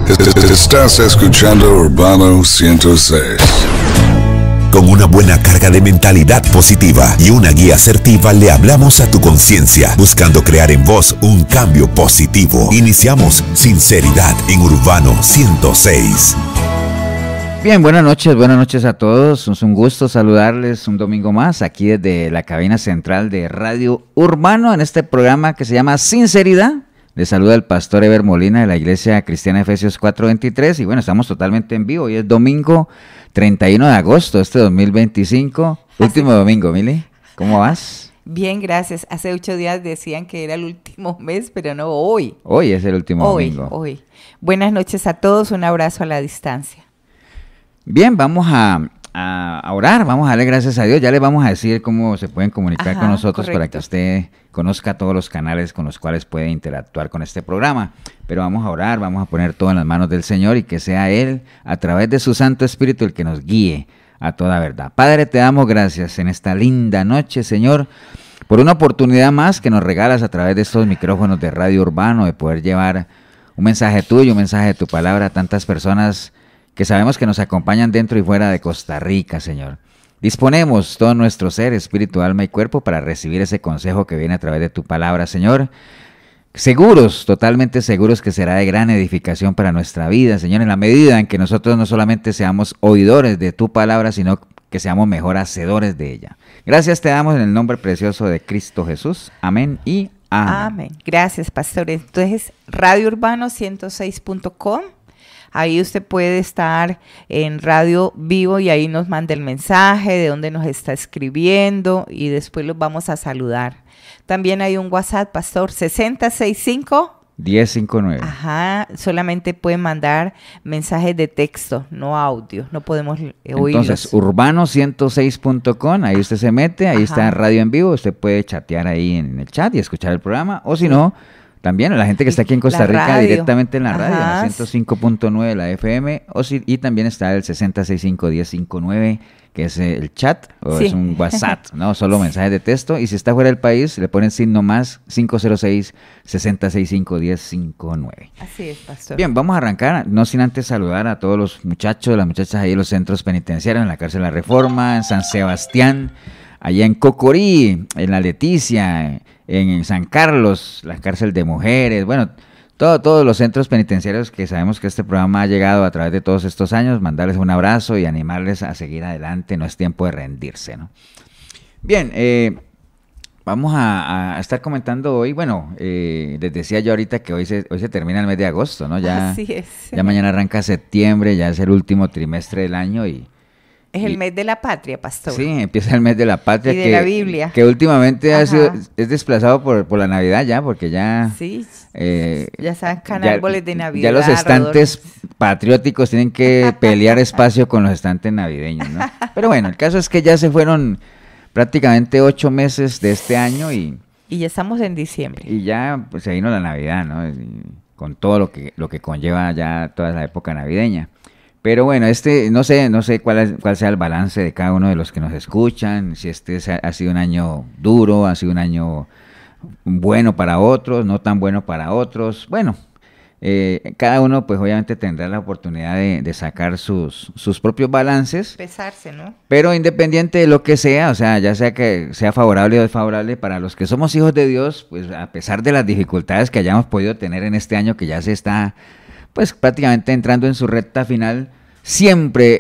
Estás escuchando Urbano 106. Con una buena carga de mentalidad positiva y una guía asertiva le hablamos a tu conciencia, buscando crear en vos un cambio positivo. Iniciamos Sinceridad en Urbano 106. Bien, buenas noches a todos. Es un gusto saludarles un domingo más aquí desde la cabina central de Radio Urbano en este programa que se llama Sinceridad. Les saluda el pastor Eber Molina de la Iglesia Cristiana Efesios 4:23 y bueno, estamos totalmente en vivo. Hoy es domingo 31 de agosto de este 2025, último domingo. Mili, ¿cómo vas? Bien, gracias. Hace 8 días decían que era el último mes, pero no, hoy. Hoy es el último domingo. Hoy. Buenas noches a todos, un abrazo a la distancia. Bien, vamos a orar, vamos a darle gracias a Dios. Ya les vamos a decir cómo se pueden comunicar con nosotros, correcto, para que usted conozca todos los canales con los cuales puede interactuar con este programa. Pero vamos a orar, vamos a poner todo en las manos del Señor y que sea Él, a través de su Santo Espíritu, el que nos guíe a toda verdad. Padre, te damos gracias en esta linda noche, Señor, por una oportunidad más que nos regalas a través de estos micrófonos de Radio Urbano, de poder llevar un mensaje tuyo, un mensaje de tu palabra a tantas personas que sabemos que nos acompañan dentro y fuera de Costa Rica, Señor. Disponemos todo nuestro ser, espíritu, alma y cuerpo para recibir ese consejo que viene a través de tu palabra, Señor. Seguros, totalmente seguros que será de gran edificación para nuestra vida, Señor, en la medida en que nosotros no solamente seamos oidores de tu palabra, sino que seamos mejor hacedores de ella. Gracias te damos en el nombre precioso de Cristo Jesús. Amén y amén. Amén. Gracias, pastor. Entonces, Radio Urbano 106.com. Ahí usted puede estar en radio vivo y ahí nos manda el mensaje de dónde nos está escribiendo y después los vamos a saludar. También hay un WhatsApp, pastor, 6065-1059. Ajá, solamente pueden mandar mensajes de texto, no audio, no podemos oírlos. Entonces, urbano106.com, ahí usted se mete, ahí está radio en vivo, usted puede chatear ahí en el chat y escuchar el programa, o si no, también a la gente que está aquí en Costa Rica directamente en la radio, en la 105.9 de la FM, y también está el 6065-1059, que es el chat, o es un WhatsApp, ¿no? Solo mensajes de texto, y si está fuera del país, le ponen signo más 506-6065-1059. Así es, pastor. Bien, vamos a arrancar, no sin antes saludar a todos los muchachos, las muchachas ahí en los centros penitenciarios, en la cárcel La Reforma, en San Sebastián, allá en Cocorí, en La Leticia, en San Carlos, la cárcel de mujeres, bueno, todos los centros penitenciarios que sabemos que este programa ha llegado a través de todos estos años, mandarles un abrazo y animarles a seguir adelante, no es tiempo de rendirse, ¿no? Bien, vamos a estar comentando hoy, bueno, les decía yo ahorita que hoy se termina el mes de agosto, ¿no? Ya, así es. Ya mañana arranca septiembre, ya es el último trimestre del año y es el mes de la patria, pastor. Sí, empieza el mes de la patria. Y de la Biblia. Que últimamente es desplazado por la Navidad ya, porque ya... Sí, ya sacan árboles de Navidad. Ya los estantes patrióticos tienen que pelear espacio con los estantes navideños, ¿no? Pero bueno, el caso es que ya se fueron prácticamente 8 meses de este año y ya estamos en diciembre. Y ya pues se vino la Navidad, ¿no? Con todo lo que conlleva ya toda la época navideña. Pero bueno, no sé cuál sea el balance de cada uno de los que nos escuchan, si ha sido un año duro, ha sido un año bueno para otros, no tan bueno para otros. Bueno, cada uno pues obviamente tendrá la oportunidad de sacar sus propios balances. Pesarse, ¿no? Pero independiente de lo que sea, o sea, ya sea que sea favorable o desfavorable, para los que somos hijos de Dios, pues a pesar de las dificultades que hayamos podido tener en este año que ya se está pues prácticamente entrando en su recta final, siempre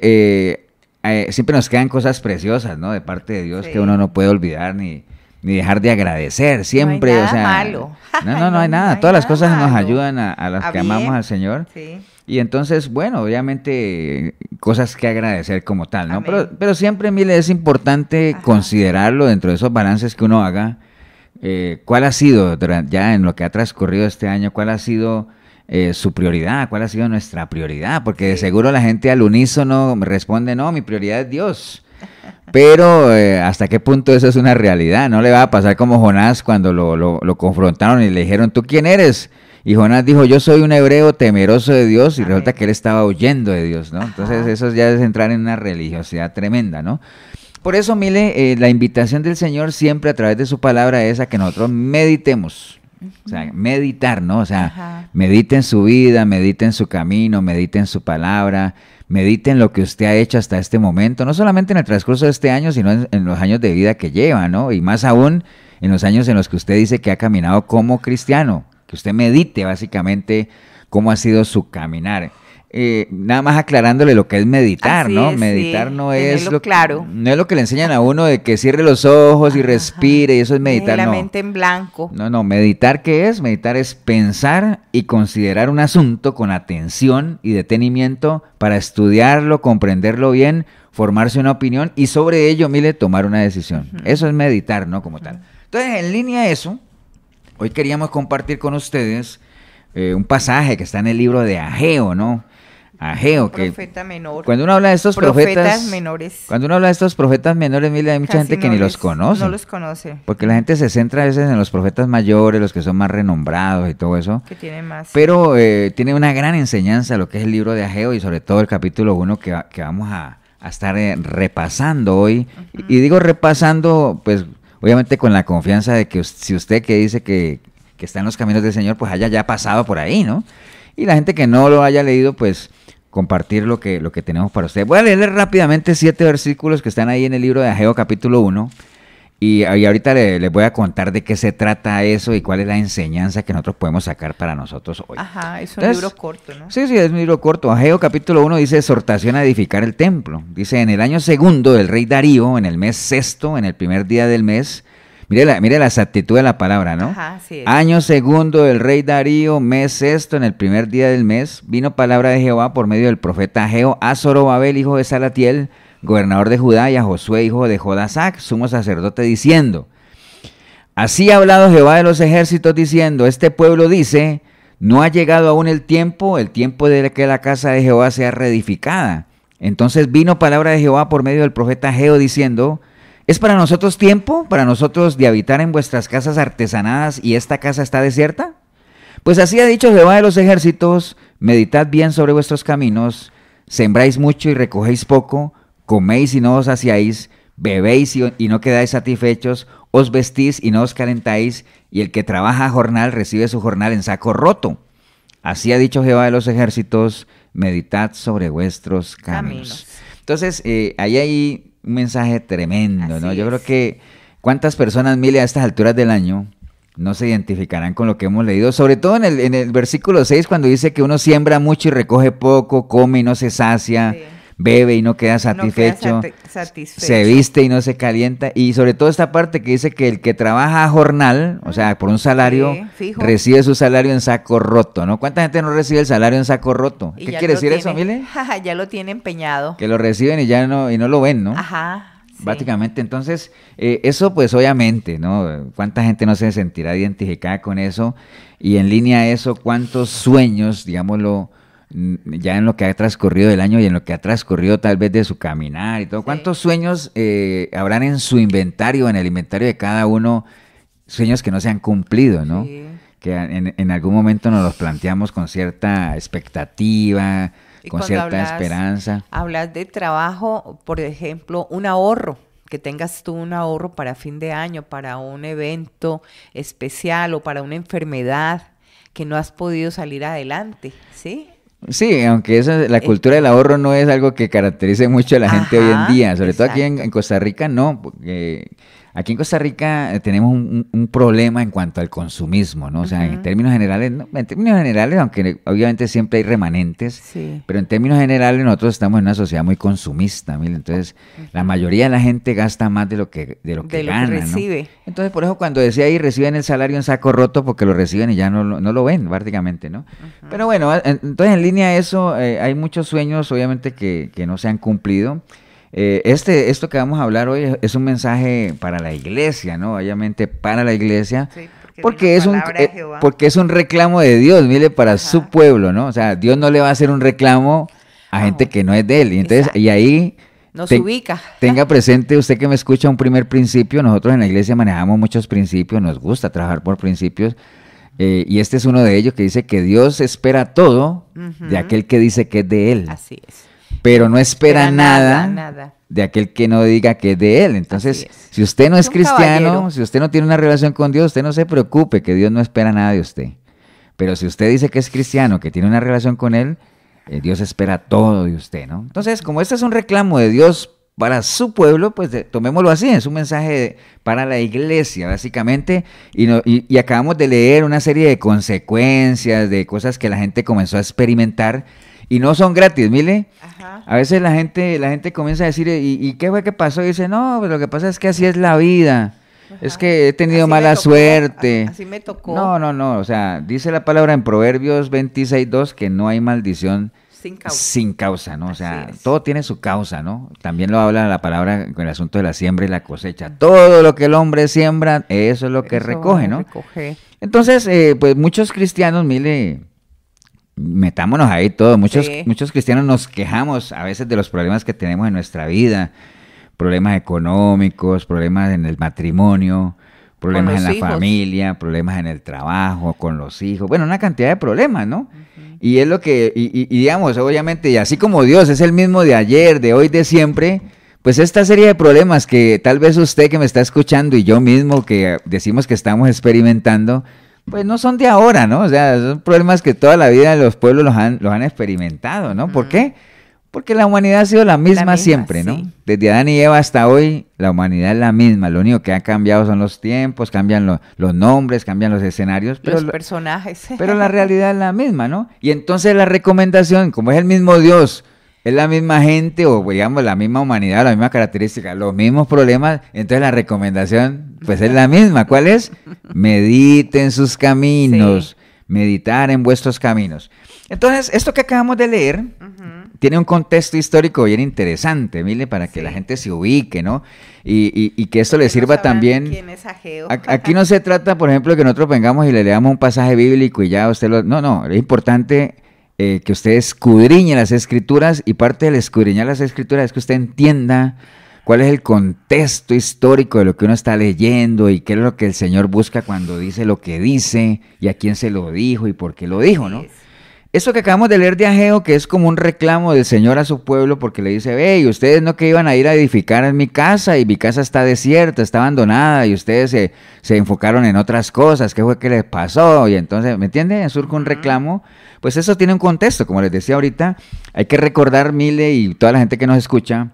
nos quedan cosas preciosas, ¿no? De parte de Dios, que uno no puede olvidar ni dejar de agradecer, siempre, no hay nada malo. No hay nada, todas las cosas nos ayudan a las que amamos al Señor, y entonces, bueno, obviamente cosas que agradecer como tal, ¿no? Pero siempre, Mile, es importante considerarlo dentro de esos balances que uno haga, cuál ha sido, ya en lo que ha transcurrido este año, cuál ha sido su prioridad, cuál ha sido nuestra prioridad, porque de seguro la gente al unísono me responde, no, mi prioridad es Dios, pero hasta qué punto eso es una realidad. No le va a pasar como Jonás cuando lo confrontaron y le dijeron, ¿tú quién eres? Y Jonás dijo, yo soy un hebreo temeroso de Dios, y resulta que él estaba huyendo de Dios, ¿no? Entonces eso ya es entrar en una religiosidad tremenda, ¿no? Por eso, Mile, la invitación del Señor siempre a través de su palabra es a que nosotros meditemos O sea, meditar, ¿no? O sea, medite en su vida, medite en su camino, medite en su palabra, medite en lo que usted ha hecho hasta este momento, no solamente en el transcurso de este año, sino en los años de vida que lleva, ¿no? Y más aún en los años en los que usted dice que ha caminado como cristiano, que usted medite básicamente cómo ha sido su caminar. Nada más aclarándole lo que es meditar, Así ¿no? es, Meditar sí, no es claro. No es lo que le enseñan a uno de que cierre los ojos y respire, y eso es meditar, la no. mente en blanco. No, meditar, ¿qué es? Meditar es pensar y considerar un asunto con atención y detenimiento para estudiarlo, comprenderlo bien, formarse una opinión y sobre ello, mire, tomar una decisión. Eso es meditar, ¿no? Como tal. Entonces, en línea a eso, hoy queríamos compartir con ustedes un pasaje que está en el libro de Ageo, ¿no? Ageo, que Profeta menor. cuando uno habla de estos profetas menores, cuando uno habla de estos profetas menores, mire, hay mucha gente que ni los conoce. No los conoce. Porque la gente se centra a veces en los profetas mayores, los que son más renombrados y todo eso. Que tienen más. Pero tiene una gran enseñanza lo que es el libro de Ageo y sobre todo el capítulo 1 que vamos a estar repasando hoy. Y digo repasando, pues obviamente con la confianza de que si usted que dice que está en los caminos del Señor, pues haya ya pasado por ahí, ¿no? Y la gente que no lo haya leído, pues compartir lo que tenemos para usted. Voy a leerle rápidamente 7 versículos que están ahí en el libro de Ageo capítulo 1 y ahorita les voy a contar de qué se trata eso y cuál es la enseñanza que nosotros podemos sacar para nosotros hoy. Ajá, es un libro corto, ¿no? Sí, es un libro corto. Ageo capítulo 1 dice exhortación a edificar el templo. Dice, en el año 2 del rey Darío, en el mes 6, en el primer día del mes. Mire la exactitud de la palabra, ¿no? Ajá, sí es. Año 2 del rey Darío, mes 6, en el primer día del mes, vino palabra de Jehová por medio del profeta Ageo a Zorobabel, hijo de Salatiel, gobernador de Judá, y a Josué, hijo de Jodasac, sumo sacerdote, diciendo, así ha hablado Jehová de los ejércitos, diciendo, este pueblo dice, no ha llegado aún el tiempo de que la casa de Jehová sea reedificada. Entonces vino palabra de Jehová por medio del profeta Ageo, diciendo, ¿es para nosotros tiempo, para nosotros de habitar en vuestras casas artesanadas y esta casa está desierta? Pues así ha dicho Jehová de los ejércitos, meditad bien sobre vuestros caminos, sembráis mucho y recogéis poco, coméis y no os saciáis, bebéis y no quedáis satisfechos, os vestís y no os calentáis, y el que trabaja a jornal recibe su jornal en saco roto. Así ha dicho Jehová de los ejércitos, meditad sobre vuestros caminos. Entonces, ahí hay un mensaje tremendo, ¿no? Yo creo que cuántas personas, mire, a estas alturas del año no se identificarán con lo que hemos leído, sobre todo en el versículo 6, cuando dice que uno siembra mucho y recoge poco, come y no se sacia, bebe y no queda satisfecho, se viste y no se calienta, y sobre todo esta parte que dice que el que trabaja a jornal, o sea, por un salario, recibe su salario en saco roto, ¿no? ¿Cuánta gente no recibe el salario en saco roto? ¿Qué quiere decir eso, Mile? Ya lo tiene empeñado. Que lo reciben y ya no lo ven, ¿no? Ajá. Sí. Básicamente, entonces, eso pues obviamente, ¿no? ¿Cuánta gente no se sentirá identificada con eso? Y en línea a eso, ¿cuántos sueños, digámoslo, ya en lo que ha transcurrido del año y en lo que ha transcurrido tal vez de su caminar y todo, sí, cuántos sueños habrán en su inventario, en el inventario de cada uno, sueños que no se han cumplido, ¿no? Sí. Que en algún momento nos los planteamos con cierta expectativa, con cierta esperanza. Hablas de trabajo, por ejemplo, un ahorro, que tengas tú un ahorro para fin de año, para un evento especial o para una enfermedad que no has podido salir adelante, ¿sí? Sí, aunque la cultura del ahorro no es algo que caracterice mucho a la gente hoy en día, sobre todo aquí en Costa Rica no, porque aquí en Costa Rica tenemos un problema en cuanto al consumismo, ¿no? O sea, en términos generales, aunque obviamente siempre hay remanentes, sí, pero en términos generales nosotros estamos en una sociedad muy consumista, ¿mira? Entonces la mayoría de la gente gasta más de lo que gana, que recibe. ¿no? Entonces por eso cuando decía ahí reciben el salario en saco roto porque lo reciben y ya no lo ven prácticamente, ¿no? Pero bueno, entonces en línea a eso hay muchos sueños obviamente que no se han cumplido. Esto que vamos a hablar hoy es un mensaje para la iglesia, ¿no? Obviamente para la iglesia, sí, porque es un reclamo de Dios, mire, para su pueblo, ¿no? O sea, Dios no le va a hacer un reclamo a gente que no es de él. Y entonces, y ahí nos ubica. Tenga presente usted que me escucha un primer principio. Nosotros en la iglesia manejamos muchos principios, nos gusta trabajar por principios. Y este es uno de ellos que dice que Dios espera todo de aquel que dice que es de él. Así es. Pero no espera nada de aquel que no diga que es de él. Entonces, si usted no es cristiano, caballero. Si usted no tiene una relación con Dios, usted no se preocupe, que Dios no espera nada de usted. Pero si usted dice que es cristiano, que tiene una relación con él, Dios espera todo de usted, ¿no? Entonces, como este es un reclamo de Dios para su pueblo, pues tomémoslo así, es un mensaje para la iglesia, básicamente, y acabamos de leer una serie de consecuencias, de cosas que la gente comenzó a experimentar, y no son gratis, mire. Ajá. A veces la gente comienza a decir, ¿y qué fue que pasó? Y dice, no, pues lo que pasa es que así es la vida. Ajá. Es que he tenido mala suerte. Así me tocó. No, o sea, dice la palabra en Proverbios 26:2 que no hay maldición sin causa, ¿no? O sea, todo tiene su causa, ¿no? También lo habla la palabra con el asunto de la siembra y la cosecha. Todo lo que el hombre siembra, eso es lo que recoge, ¿no? Entonces, pues muchos cristianos, mire, metámonos ahí todos, muchos cristianos nos quejamos a veces de los problemas que tenemos en nuestra vida, problemas económicos, problemas en el matrimonio, problemas en la familia, problemas en el trabajo, con los hijos, bueno, una cantidad de problemas, ¿no? Uh-huh. Y es lo que, y digamos, obviamente, y así como Dios es el mismo de ayer, de hoy, de siempre, pues esta serie de problemas que tal vez usted que me está escuchando y yo mismo que decimos que estamos experimentando, pues no son de ahora, ¿no? O sea, son problemas que toda la vida los pueblos los han experimentado, ¿no? Uh-huh. ¿Por qué? Porque la humanidad ha sido la misma siempre, ¿no? Sí. Desde Adán y Eva hasta hoy, la humanidad es la misma. Lo único que ha cambiado son los tiempos, cambian los nombres, cambian los escenarios. Pero los personajes. Pero la realidad es la misma, ¿no? Y entonces la recomendación, como es el mismo Dios, es la misma gente, o digamos la misma humanidad, la misma característica, los mismos problemas, entonces la recomendación, pues es la misma. ¿Cuál es? Mediten sus caminos, sí. Meditar en vuestros caminos. Entonces, esto que acabamos de leer... Uh-huh. Tiene un contexto histórico bien interesante, mire, para que la gente se ubique, ¿no? Y que esto le sirva también. ¿Quién es Ageo? Aquí no se trata, por ejemplo, que nosotros vengamos y le leamos un pasaje bíblico y ya usted lo... No, es importante que usted escudriñe las Escrituras, y parte del escudriñar las Escrituras es que usted entienda cuál es el contexto histórico de lo que uno está leyendo y qué es lo que el Señor busca cuando dice lo que dice y a quién se lo dijo y por qué lo dijo, ¿no? Eso que acabamos de leer de Ageo, que es como un reclamo del Señor a su pueblo, porque le dice, ve, y ustedes no que iban a ir a edificar en mi casa, y mi casa está desierta, está abandonada, y ustedes se enfocaron en otras cosas, ¿qué fue que les pasó? Y entonces, ¿me entienden? Surge un reclamo. Pues eso tiene un contexto, como les decía ahorita, hay que recordar, Mile, y toda la gente que nos escucha,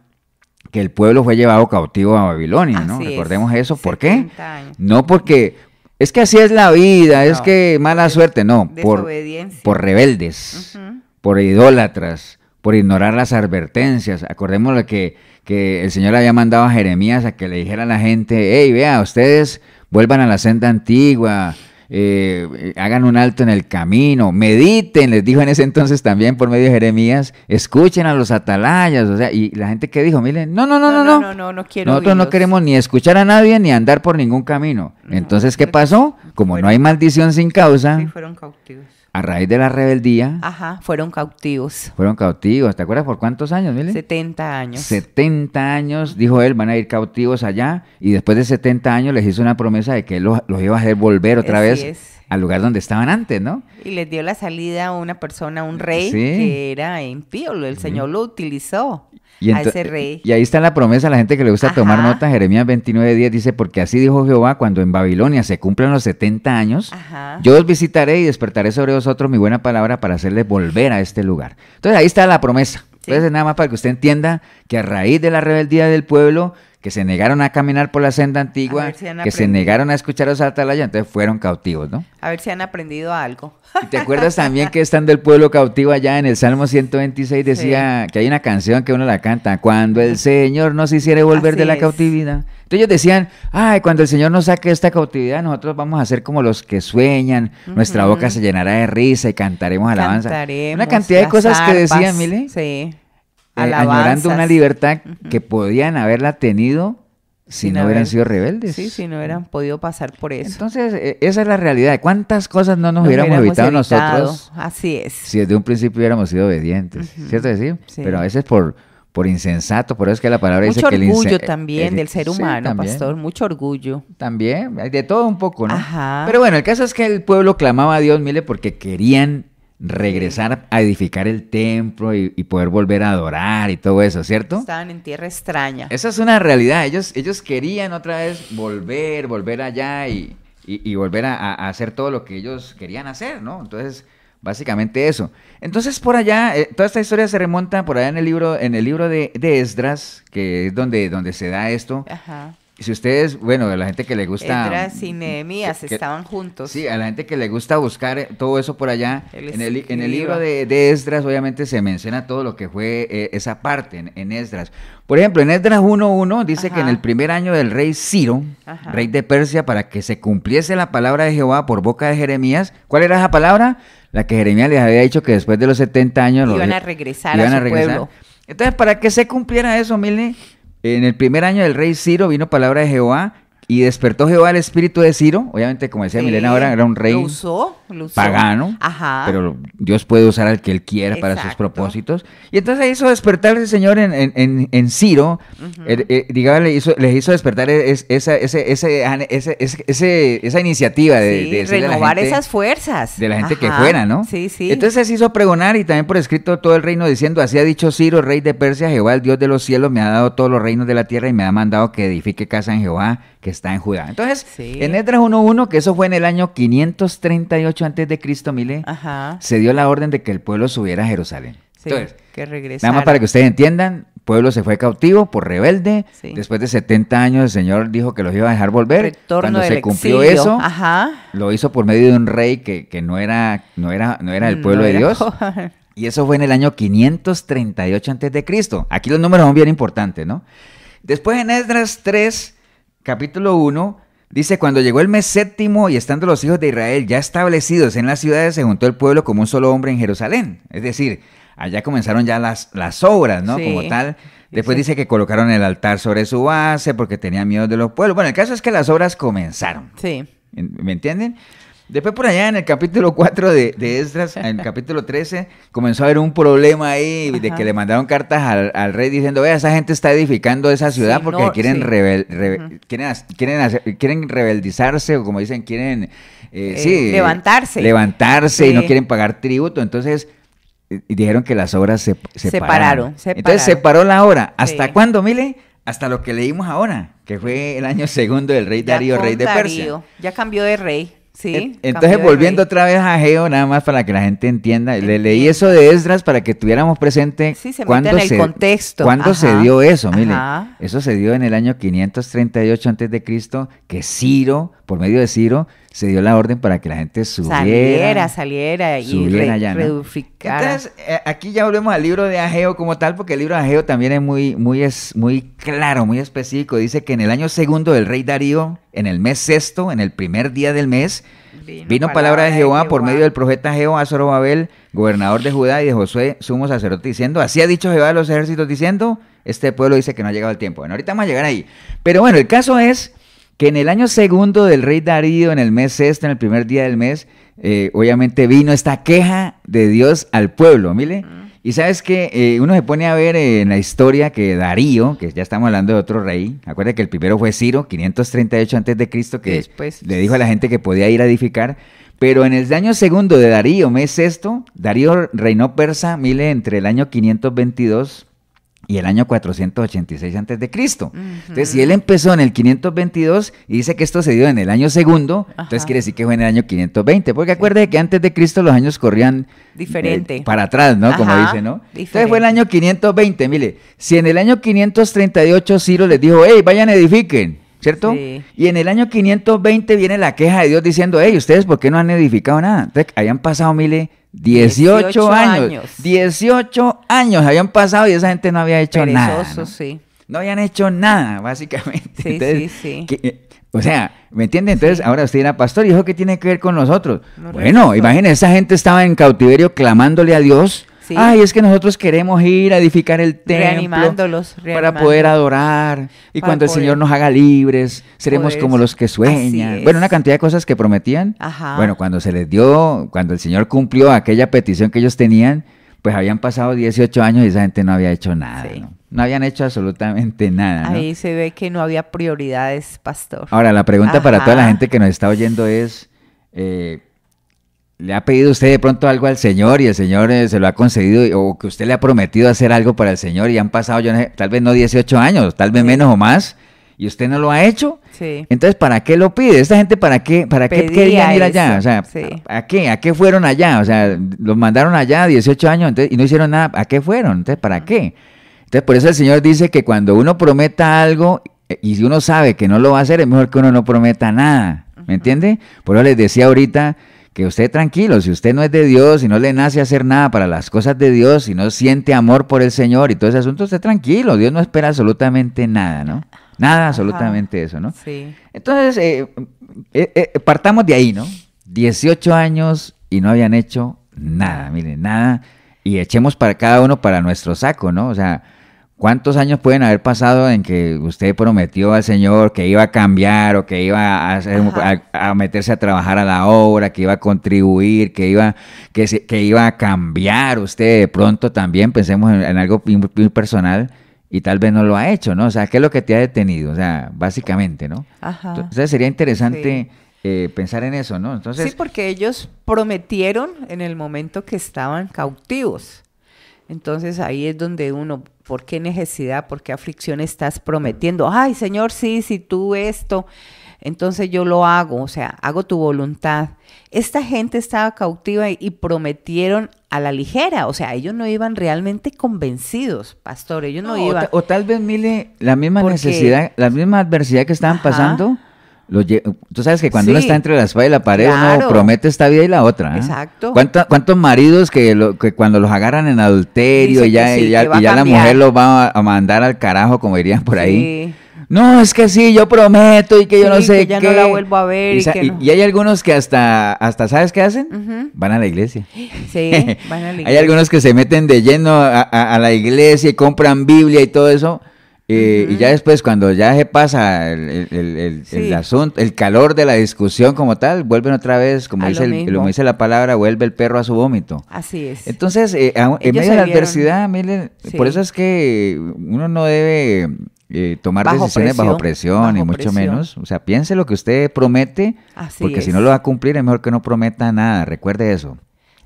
que el pueblo fue llevado cautivo a Babilonia, ¿no? Recordemos eso. ¿Por qué? No porque... Es que así es la vida, es que mala suerte, no, por rebeldes, uh-huh. Por idólatras, por ignorar las advertencias. Acordémonos que el Señor había mandado a Jeremías a que le dijera a la gente, hey, vea, ustedes vuelvan a la senda antigua, hagan un alto en el camino, mediten, les dijo en ese entonces también por medio de Jeremías, escuchen a los atalayas, o sea, y la gente que dijo, miren, no quiero nosotros no queremos ni escuchar a nadie ni andar por ningún camino. Entonces, ¿qué pasó? Como no hay maldición sin causa, sí, fueron cautivos. A raíz de la rebeldía. Ajá, fueron cautivos. Fueron cautivos, ¿te acuerdas por cuántos años, Mile? 70 años. 70 años, dijo él, van a ir cautivos allá, y después de 70 años les hizo una promesa de que él los iba a hacer volver otra vez al lugar donde estaban antes, ¿no? Y les dio la salida a una persona, un rey, que era impío, el Señor lo utilizó. A ese rey. Y ahí está la promesa a la gente que le gusta tomar nota. Jeremías 29:10 dice, porque así dijo Jehová, cuando en Babilonia se cumplan los 70 años, yo os visitaré y despertaré sobre vosotros mi buena palabra para hacerles volver a este lugar. Entonces ahí está la promesa. Entonces nada más para que usted entienda que a raíz de la rebeldía del pueblo, que se negaron a caminar por la senda antigua, que se negaron a escuchar a los atalayas, entonces fueron cautivos, ¿no? A ver si han aprendido algo. ¿Y te acuerdas también que estando el pueblo cautivo allá en el Salmo 126 decía que hay una canción que uno la canta, cuando el Señor nos hiciere volver de la cautividad? Entonces ellos decían, ay, cuando el Señor nos saque de esta cautividad, nosotros vamos a ser como los que sueñan, nuestra boca se llenará de risa y cantaremos alabanza. Una cantidad de cosas que decían, Mile. Sí. Añorando una libertad que podían haberla tenido si no hubieran sido rebeldes. Sí, si no hubieran podido pasar por eso. Entonces, esa es la realidad. ¿Cuántas cosas no nos hubiéramos evitado nosotros? Así es. Si desde un principio hubiéramos sido obedientes, ¿cierto decir? Sí. Pero a veces por insensato, por eso es que la palabra dice que mucho orgullo también del ser humano, pastor, mucho orgullo. También, hay de todo un poco, ¿no? Ajá. Pero bueno, el caso es que el pueblo clamaba a Dios, mire, porque querían regresar a edificar el templo y poder volver a adorar y todo eso, ¿cierto? Estaban en tierra extraña. Esa es una realidad. Ellos querían otra vez volver allá y volver a hacer todo lo que ellos querían hacer, ¿no? Entonces, básicamente eso. Entonces, por allá, toda esta historia se remonta por allá en el libro de Esdras, que es donde se da esto. Ajá. Si ustedes, bueno, a la gente que le gusta... Esdras y Nehemías estaban juntos. Sí, a la gente que le gusta buscar todo eso por allá, en el libro de Esdras obviamente se menciona todo lo que fue esa parte en Esdras. Por ejemplo, en Esdras 1:1 dice Ajá. que en el primer año del rey Ciro, Ajá. rey de Persia, para que se cumpliese la palabra de Jehová por boca de Jeremías. ¿Cuál era esa palabra? La que Jeremías les había dicho que después de los 70 años... Iban a regresar a su pueblo. Entonces, para que se cumpliera eso, mire... En el primer año del rey Ciro vino palabra de Jehová y despertó Jehová el espíritu de Ciro. Obviamente, como decía Milena ahora, era un rey lo usó. pagano, Ajá. pero Dios puede usar al que él quiera para sus propósitos. Y entonces hizo despertar ese señor en Ciro, digamos, les hizo despertar esa iniciativa de renovar la gente, esas fuerzas. De la gente Ajá. que fuera, ¿no? Sí, sí. Entonces se hizo pregonar y también por escrito todo el reino diciendo, así ha dicho Ciro, rey de Persia, Jehová, el Dios de los cielos, me ha dado todos los reinos de la tierra y me ha mandado que edifique casa en Jehová, que está en Judá. Entonces, en Esdras 1:1, que eso fue en el año 538 antes de Cristo, mire, Ajá. se dio la orden de que el pueblo subiera a Jerusalén. Sí, Entonces, que regresara. nada más para que ustedes entiendan, el pueblo se fue cautivo por rebelde. Sí. Después de 70 años el Señor dijo que los iba a dejar volver. Retorno Cuando del se cumplió exilio. eso, Ajá. lo hizo por medio de un rey que no era el pueblo de Dios. Y eso fue en el año 538 antes de Cristo. Aquí los números son bien importantes, ¿no? Después en Esdras 3, capítulo 1, dice, cuando llegó el mes séptimo y estando los hijos de Israel ya establecidos en las ciudades, se juntó el pueblo como un solo hombre en Jerusalén. Es decir, allá comenzaron ya las obras, ¿no? Sí. Como tal. Después dice que colocaron el altar sobre su base porque tenían miedo de los pueblos. Bueno, el caso es que las obras comenzaron. Sí. ¿Me entienden? Después por allá en el capítulo 4 de Esdras, en el capítulo 13, comenzó a haber un problema ahí de que le mandaron cartas al rey diciendo, vea, esa gente está edificando esa ciudad porque quieren quieren rebeldizarse, o como dicen, quieren levantarse y no quieren pagar tributo. Entonces dijeron que las obras se pararon. Entonces se paró la obra. ¿Hasta cuándo, Mile? Hasta lo que leímos ahora, que fue el año segundo del rey Darío, rey de Persia. Ya cambió de rey. Sí, entonces, volviendo otra vez a Ageo, nada más para que la gente entienda, le leí eso de Esdras para que tuviéramos presente cuándo el contexto. Cuándo se dio eso, mire, eso se dio en el año 538 antes de Cristo, que Ciro, por medio de Ciro, se dio la orden para que la gente saliera y reedificara. Entonces, aquí ya volvemos al libro de Ageo como tal, porque el libro de Ageo también es muy claro, muy específico. Dice que en el año segundo del rey Darío, en el mes sexto, en el primer día del mes, vino palabra de Jehová por medio del profeta Ageo a Zorobabel, gobernador de Judá, y de Josué, sumo sacerdote, diciendo, así ha dicho Jehová de los ejércitos, diciendo, este pueblo dice que no ha llegado el tiempo. Bueno, ahorita vamos a llegar ahí. Pero bueno, el caso es que en el año segundo del rey Darío, en el mes sexto, en el primer día del mes, obviamente vino esta queja de Dios al pueblo, mire. Y sabes que uno se pone a ver en la historia que Darío, que ya estamos hablando de otro rey, acuérdate que el primero fue Ciro, 538 antes de Cristo, que después le dijo a la gente que podía ir a edificar. Pero en el año segundo de Darío, mes sexto, Darío reinó persa, mire, entre el año 522 y el año 486 antes de Cristo. Entonces, si él empezó en el 522 y dice que esto se dio en el año segundo, entonces quiere decir que fue en el año 520, porque acuérdate que antes de Cristo los años corrían diferente para atrás, ¿no? Como dice, ¿no? Diferente. Entonces fue el año 520, mire, si en el año 538 Ciro les dijo, hey, vayan, edifiquen, ¿cierto? Sí. Y en el año 520 viene la queja de Dios diciendo, hey, ¿ustedes por qué no han edificado nada? Entonces, habían pasado, mire, 18 años. 18 años habían pasado y esa gente no había hecho nada, ¿no? Sí. No habían hecho nada, básicamente. Sí, entonces, sí. O sea, ¿me entiende? Entonces, ahora usted dirá, pastor, ¿y eso qué tiene que ver con nosotros? Bueno, imagínense, esa gente estaba en cautiverio clamándole a Dios. Sí. Ay, es que nosotros queremos ir a edificar el templo reanimándolos. Para poder adorar. Y cuando el Señor nos haga libres, seremos como los que sueñan. Bueno, una cantidad de cosas que prometían. Ajá. Bueno, cuando se les dio, cuando el Señor cumplió aquella petición que ellos tenían, pues habían pasado 18 años y esa gente no había hecho nada. Sí. No habían hecho absolutamente nada, ¿no? Ahí se ve que no había prioridades, pastor. Ahora, la pregunta para toda la gente que nos está oyendo es... ¿le ha pedido usted de pronto algo al Señor y el Señor se lo ha concedido, o que usted le ha prometido hacer algo para el Señor y han pasado, yo no sé, tal vez no 18 años, tal vez menos o más, y usted no lo ha hecho? Sí. Entonces, ¿para qué lo pide? ¿Esta gente para qué querían ir allá? O sea, sí. ¿a qué fueron allá? O sea, los mandaron allá 18 años entonces, y no hicieron nada. ¿A qué fueron? Entonces, ¿para qué? Entonces, por eso el Señor dice que cuando uno prometa algo y si uno sabe que no lo va a hacer, es mejor que uno no prometa nada. ¿Me entiende? Por eso les decía ahorita que usted tranquilo, si usted no es de Dios, si no le nace hacer nada para las cosas de Dios, si no siente amor por el Señor y todo ese asunto, usted tranquilo, Dios no espera absolutamente nada, ¿no? Nada, absolutamente eso, ¿no? Sí. Entonces, partamos de ahí, ¿no? 18 años y no habían hecho nada, miren, nada, y echemos para cada uno para nuestro saco, ¿no? O sea, ¿cuántos años pueden haber pasado en que usted prometió al Señor que iba a cambiar o que iba a hacer, a meterse a trabajar a la obra, que iba a contribuir, que iba a cambiar usted de pronto también? Pensemos en algo muy personal y tal vez no lo ha hecho, ¿no? O sea, ¿qué es lo que te ha detenido? O sea, básicamente, ¿no? Ajá. Entonces sería interesante pensar en eso, ¿no? Entonces, sí, porque ellos prometieron en el momento que estaban cautivos. Entonces ahí es donde uno, ¿por qué necesidad, por qué aflicción estás prometiendo? Ay, Señor, sí, si tú esto, entonces yo lo hago, o sea, hago tu voluntad. Esta gente estaba cautiva y prometieron a la ligera, o sea, ellos no iban realmente convencidos, pastor, ellos no iban. O tal vez, Mile, la misma necesidad, la misma adversidad que estaban pasando. Tú sabes que cuando uno está entre la espada y la pared, claro, uno promete esta vida y la otra. Exacto. ¿Cuántos maridos que cuando los agarran en adulterio y ya la mujer los va a mandar al carajo, como dirían por ahí? No, es que sí, yo prometo y que yo no sé que ya qué. no la vuelvo a ver. Y hay algunos que hasta ¿sabes qué hacen? Van a la iglesia. Sí, van a la iglesia. Hay algunos que se meten de lleno a la iglesia y compran Biblia y todo eso. Y ya después, cuando ya se pasa el asunto, el calor de la discusión como tal, vuelven otra vez, como dice la palabra, vuelve el perro a su vómito. Así es. Entonces, en medio de la adversidad, miren, por eso es que uno no debe tomar decisiones bajo presión, ni mucho menos. O sea, piense lo que usted promete, porque si no lo va a cumplir, es mejor que no prometa nada. Recuerde eso.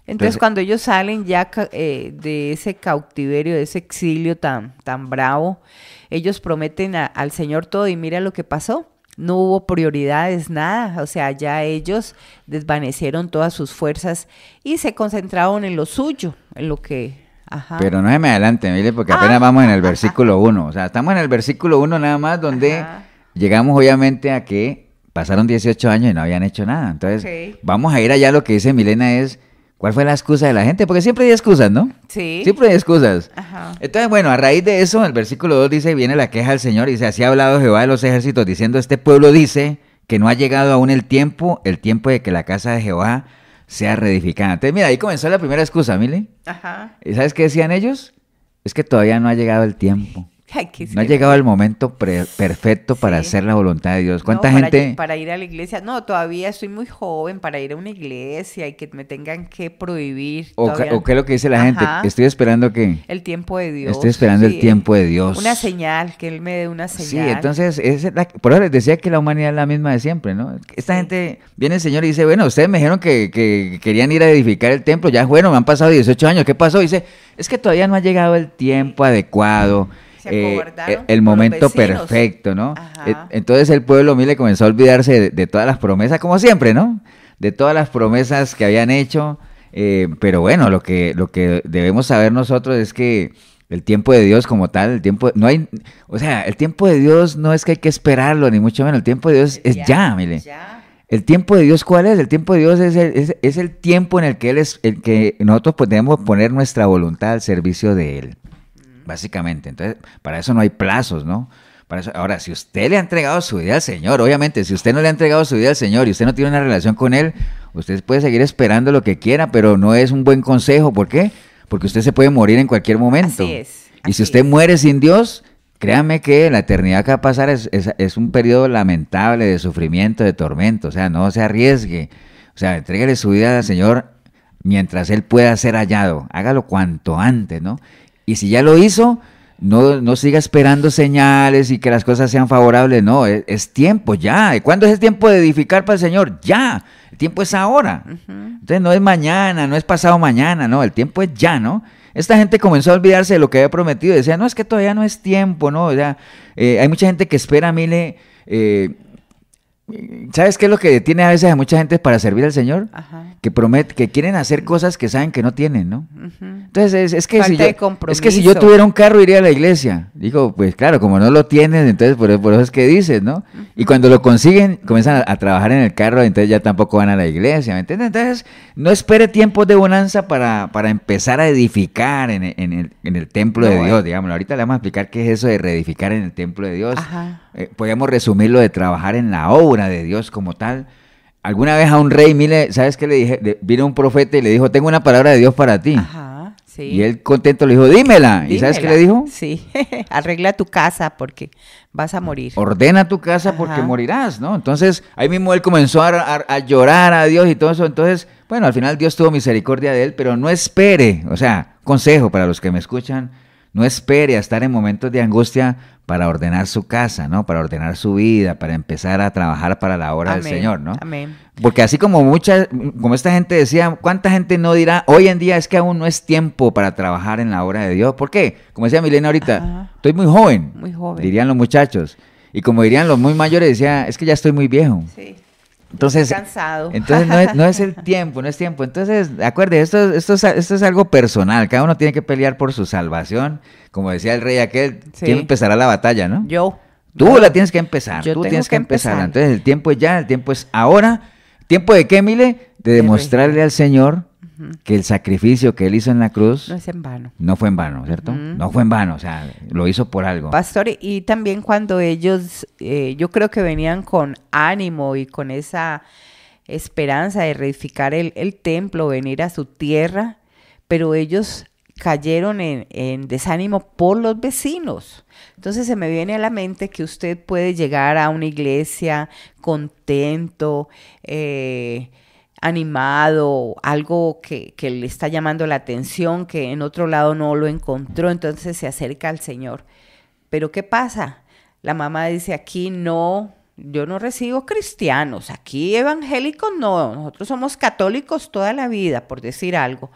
Entonces, cuando ellos salen ya de ese cautiverio, de ese exilio tan bravo, ellos prometen al Señor todo y mira lo que pasó. No hubo prioridades, nada. O sea, ya ellos desvanecieron todas sus fuerzas y se concentraron en lo suyo, en lo que... Ajá. Pero no se me adelante, mire, porque apenas vamos en el versículo 1. O sea, estamos en el versículo 1 nada más, donde llegamos obviamente a que pasaron 18 años y no habían hecho nada. Entonces, vamos a ir allá. Lo que dice Milena es, ¿cuál fue la excusa de la gente? Porque siempre hay excusas, ¿no? Sí. Siempre hay excusas. Ajá. Entonces, bueno, a raíz de eso, el versículo 2 dice, viene la queja del Señor y dice, así ha hablado Jehová de los ejércitos, diciendo, este pueblo dice que no ha llegado aún el tiempo de que la casa de Jehová sea reedificada. Entonces, mira, ahí comenzó la primera excusa, Mile. Ajá. ¿Y sabes qué decían ellos? Es que todavía no ha llegado el tiempo. Ay, no ha llegado el momento perfecto para hacer la voluntad de Dios. ¿Cuánta gente? Para ir a la iglesia. No, todavía estoy muy joven para ir a una iglesia y que me tengan que prohibir. ¿O qué es lo que dice la gente? Estoy esperando que... El tiempo de Dios. Estoy esperando el tiempo de Dios. Una señal, que Él me dé una señal. Sí, entonces, por eso les decía que la humanidad es la misma de siempre, ¿no? Esta gente, viene el Señor y dice, bueno, ustedes me dijeron que querían ir a edificar el templo, ya bueno, me han pasado 18 años, ¿qué pasó? Dice, es que todavía no ha llegado el tiempo adecuado. El momento perfecto, ¿no? Entonces el pueblo, mire, comenzó a olvidarse de todas las promesas, como siempre, ¿no? De todas las promesas que habían hecho, pero bueno, lo que debemos saber nosotros es que el tiempo de Dios como tal, el tiempo de Dios no es que hay que esperarlo, ni mucho menos, el tiempo de Dios es ya, mire. ¿El tiempo de Dios cuál es? El tiempo de Dios es el tiempo en el que nosotros podemos poner nuestra voluntad al servicio de Él. Básicamente, entonces, para eso no hay plazos, ¿no? Para eso, ahora, si usted le ha entregado su vida al Señor, obviamente, si usted no le ha entregado su vida al Señor y usted no tiene una relación con Él, usted puede seguir esperando lo que quiera, pero no es un buen consejo. ¿Por qué? Porque usted se puede morir en cualquier momento. Así es. Y si usted muere sin Dios, créame que la eternidad que va a pasar es un periodo lamentable de sufrimiento, de tormento. O sea, no se arriesgue. O sea, entréguele su vida al Señor mientras Él pueda ser hallado. Hágalo cuanto antes, ¿no? Y si ya lo hizo, no siga esperando señales y que las cosas sean favorables, no, es tiempo ya. ¿Cuándo es el tiempo de edificar para el Señor? Ya, el tiempo es ahora. Entonces no es mañana, no es pasado mañana, no, el tiempo es ya, ¿no? Esta gente comenzó a olvidarse de lo que había prometido, decía, no, es que todavía no es tiempo, ¿no? O sea, hay mucha gente que espera, mire, ¿sabes qué es lo que detiene a veces a mucha gente para servir al Señor? Ajá. Que quieren hacer cosas que saben que no tienen, ¿no? Entonces es que si yo tuviera un carro iría a la iglesia. Digo, pues claro, como no lo tienes, entonces por eso es que dices, ¿no? Y cuando lo consiguen, comienzan a trabajar en el carro, entonces ya tampoco van a la iglesia, ¿me entiendes? Entonces no espere tiempos de bonanza para empezar a edificar en el templo de Dios, digamos. Ahorita le vamos a explicar qué es eso de reedificar en el templo de Dios. Podríamos resumirlo de trabajar en la obra de Dios como tal. Alguna vez a un rey, mire, ¿sabes qué le dije? Vino un profeta y le dijo, tengo una palabra de Dios para ti. Ajá, sí. Y él contento le dijo, dímela. ¿Y sabes qué le dijo? Sí, arregla tu casa porque vas a morir. Ordena tu casa porque morirás, ¿no? Entonces, ahí mismo él comenzó a llorar a Dios y todo eso. Entonces, bueno, al final Dios tuvo misericordia de él, pero no espere, o sea, consejo para los que me escuchan, no espere a estar en momentos de angustia para ordenar su casa, ¿no? Para ordenar su vida, para empezar a trabajar para la obra del Señor, ¿no? Amén. Porque así como esta gente decía, ¿cuánta gente no dirá, hoy en día es que aún no es tiempo para trabajar en la obra de Dios? ¿Por qué? Como decía Milena ahorita, estoy muy joven, dirían los muchachos. Y como dirían los muy mayores, decía, es que ya estoy muy viejo. Sí. Entonces, cansado. Entonces no es el tiempo, no es tiempo. Entonces, acuérdate, esto es algo personal. Cada uno tiene que pelear por su salvación. Como decía el rey aquel, ¿quién empezará la batalla, no? Tú la tienes que empezar, tú tienes que empezar. Entonces, el tiempo es ya, el tiempo es ahora. ¿Tiempo de qué, Mile? De demostrarle al Señor que el sacrificio que Él hizo en la cruz no es en vano. No fue en vano, ¿cierto? No fue en vano, o sea, lo hizo por algo. Pastor, y también cuando ellos, yo creo que venían con ánimo y con esa esperanza de reedificar el templo, venir a su tierra, pero ellos cayeron en desánimo por los vecinos. Entonces se me viene a la mente que usted puede llegar a una iglesia contento, animado, algo que le está llamando la atención, que en otro lado no lo encontró, entonces se acerca al Señor. Pero ¿qué pasa? La mamá dice, aquí no, yo no recibo cristianos, aquí evangélicos no, nosotros somos católicos toda la vida, por decir algo.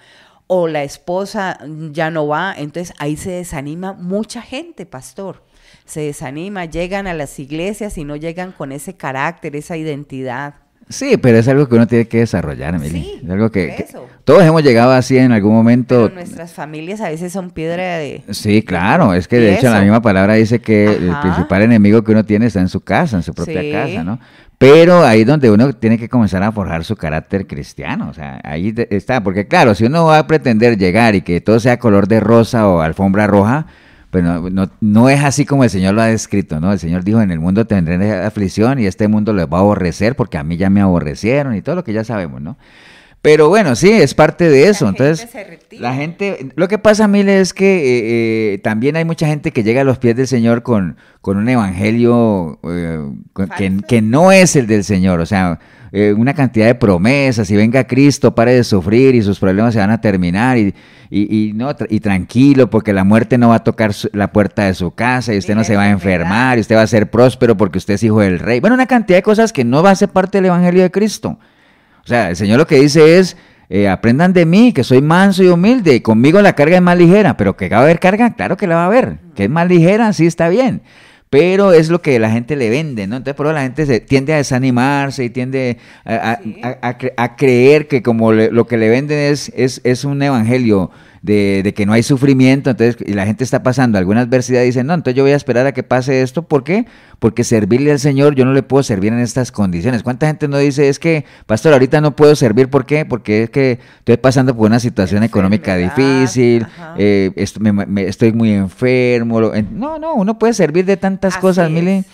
O la esposa ya no va, entonces ahí se desanima mucha gente, pastor. Se desanima, llegan a las iglesias y no llegan con ese carácter, esa identidad. Sí, pero es algo que uno tiene que desarrollar, Emily. Sí, es algo que todos hemos llegado así en algún momento. Pero nuestras familias a veces son piedra de... Sí, claro, es que de hecho la misma palabra dice que el principal enemigo que uno tiene está en su casa, en su propia casa, ¿no? Pero ahí es donde uno tiene que comenzar a forjar su carácter cristiano, o sea, ahí está, porque claro, si uno va a pretender llegar y que todo sea color de rosa o alfombra roja, pues no es así como el Señor lo ha descrito, ¿no? El Señor dijo, en el mundo tendré aflicción y este mundo les va a aborrecer porque a mí ya me aborrecieron y todo lo que ya sabemos, ¿no? Pero bueno, sí, es parte de eso. Entonces, la gente, lo que pasa, Mile, es que también hay mucha gente que llega a los pies del Señor con un evangelio que no es el del Señor, o sea, una cantidad de promesas, y venga Cristo, pare de sufrir y sus problemas se van a terminar y tranquilo porque la muerte no va a tocar la puerta de su casa y usted no se va a enfermar y usted va a ser próspero porque usted es hijo del rey. Bueno, una cantidad de cosas que no va a ser parte del evangelio de Cristo. O sea, el Señor lo que dice es, aprendan de mí, que soy manso y humilde, y conmigo la carga es más ligera, pero que va a haber carga, claro que la va a haber, que es más ligera, sí está bien, pero es lo que la gente le vende, ¿no? Entonces, por eso la gente tiende a desanimarse y tiende a creer que como lo que le venden es un evangelio de que no hay sufrimiento, entonces, y la gente está pasando alguna adversidad y dicen, no, entonces yo voy a esperar a que pase esto, ¿por qué? Porque servirle al Señor yo no le puedo servir en estas condiciones. ¿Cuánta gente no dice, es que, pastor, ahorita no puedo servir, ¿por qué? Porque es que estoy pasando por una situación económica difícil, estoy muy enfermo. No, uno puede servir de tantas cosas, mire,